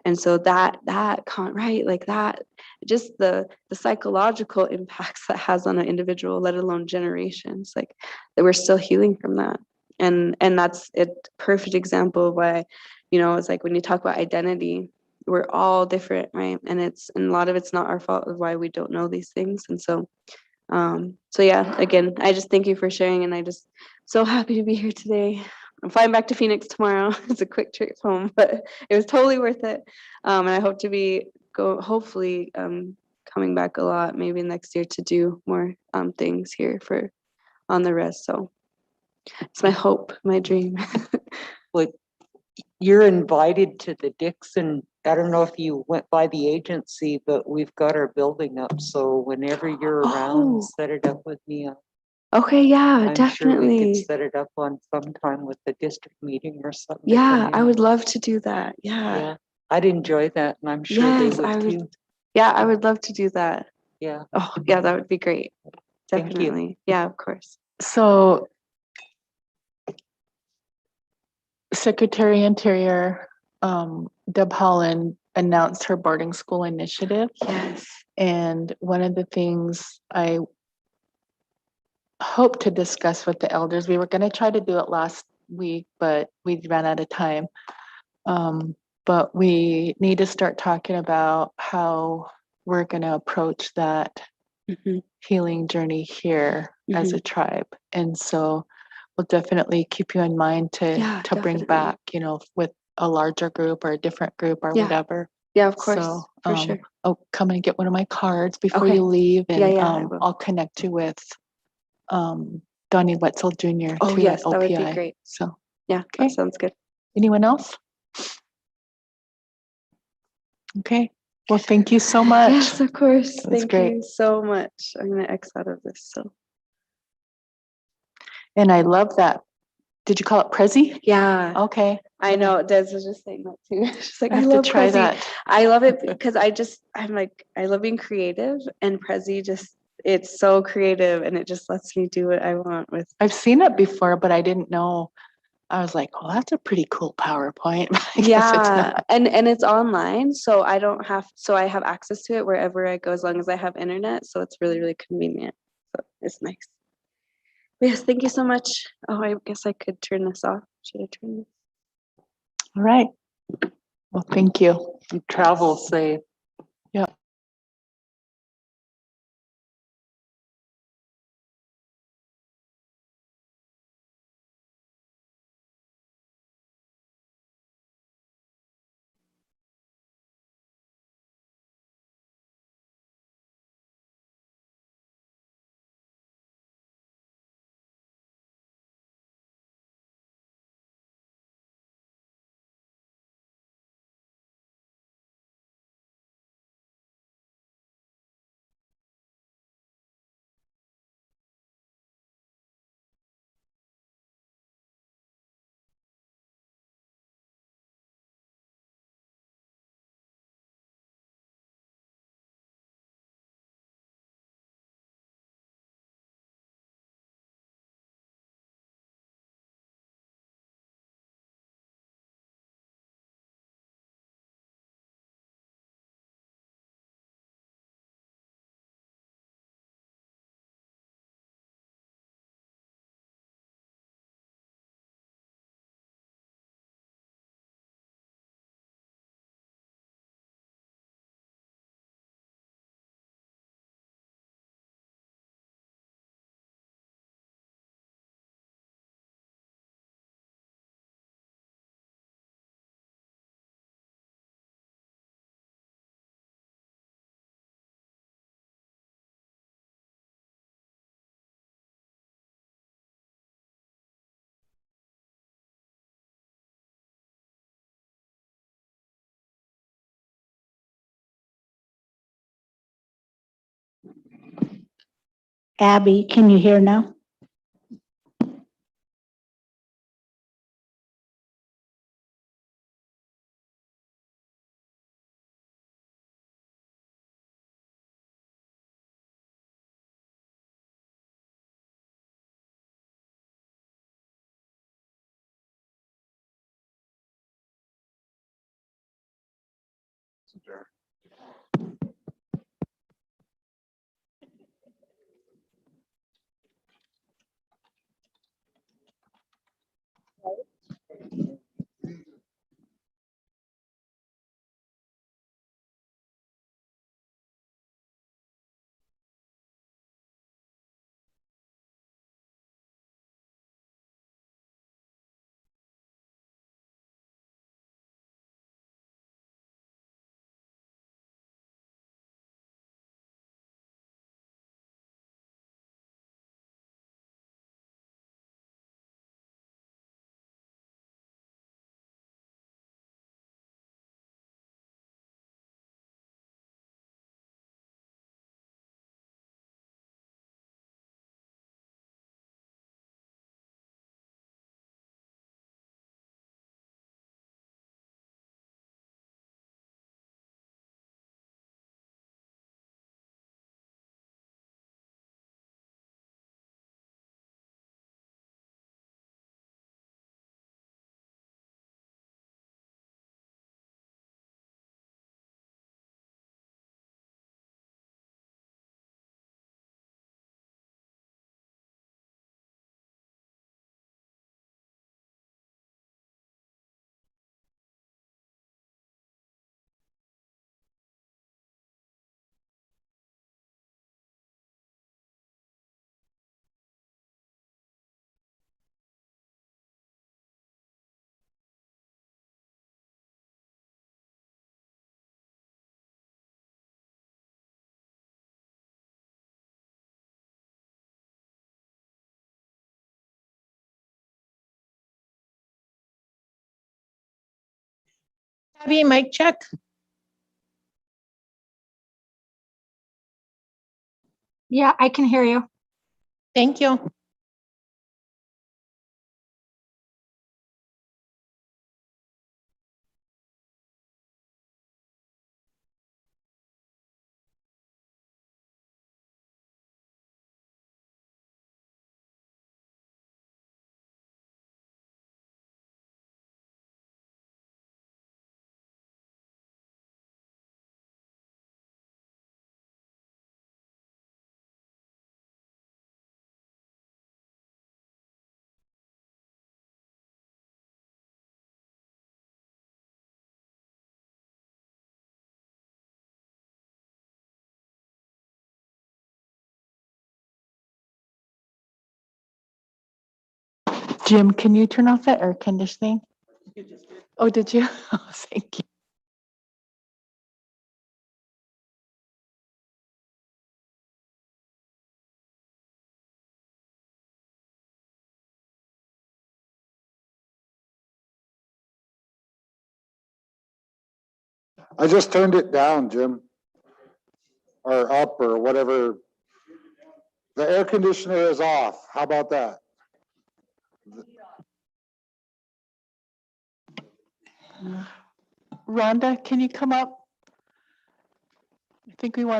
And so right, like that, just the psychological impacts that has on an individual, let alone generations, like that we're still healing from that. And that's a perfect example of why, it's like when you talk about identity, we're all different, right? And a lot of it's not our fault of why we don't know these things. And so yeah, again, I just thank you for sharing, and I just so happy to be here today. I'm flying back to Phoenix tomorrow. It's a quick trip home, but it was totally worth it. And I hope to be hopefully coming back a lot, maybe next year, to do more things here on the res. So it's my hope, my dream. Well, you're invited to the Dixon. I don't know if you went by the agency, but we've got our building up. So whenever you're around, Oh. set it up with me. Okay, yeah, I'm sure we definitely. could set it up on sometime with the district meeting or something. Yeah, I would love to do that. Yeah, I'd enjoy that, and I'm sure Yes, they would too. Yeah, I would love to do that. Yeah. Oh, yeah, that would be great. Thank you. Definitely. Yeah, of course. So Secretary Interior Deb Holland announced her boarding school initiative. Yes. And one of the things I hope to discuss with the elders, we were going to try to do it last week, but we ran out of time. but we need to start talking about how we're going to approach that Mhm. healing journey here as a tribe. And so we'll definitely keep you in mind to Yeah, bring definitely. back, with a larger group or a different group or Yeah. whatever. Yeah, of course, So, for sure. I'll come and get one of my cards before Okay. you leave, and Yeah, I will. I'll connect you with Donnie Wetzel Jr. Oh, too yes, at that would be OPI. great. So, Yeah, okay. that sounds good. Anyone else? Okay. Well, thank you so much. Yes, of course. That was Thank great. you so much. I'm gonna X out of this. So And I love that. Did you call it Prezi? yeah, Okay. I know. Des was just saying that too. She's like, I I have to love try Prezi. that. I love it because I'm like, I love being creative, and Prezi just, it's so creative, and it just lets me do what I want with. I've seen it before, but I didn't know. I was like, oh, that's a pretty cool PowerPoint. I guess it's Yeah, not. and it's online, so I don't have, so I have access to it wherever I go as long as I have internet. So it's really, really convenient. So it's nice. But yes, thank you so much. Oh, I guess I could turn this off. Should I turn this? All right. Well, thank you. Travel safe. Yeah. Abby, can you hear now? Abby, mic check. Yeah, I can hear you. Thank you. Jim, can you turn off the air conditioning? Oh, did you? Oh, thank you. I just turned it down, Jim. Or up or whatever. The air conditioner is off. How about that? Rhonda, can you come up? I think we want to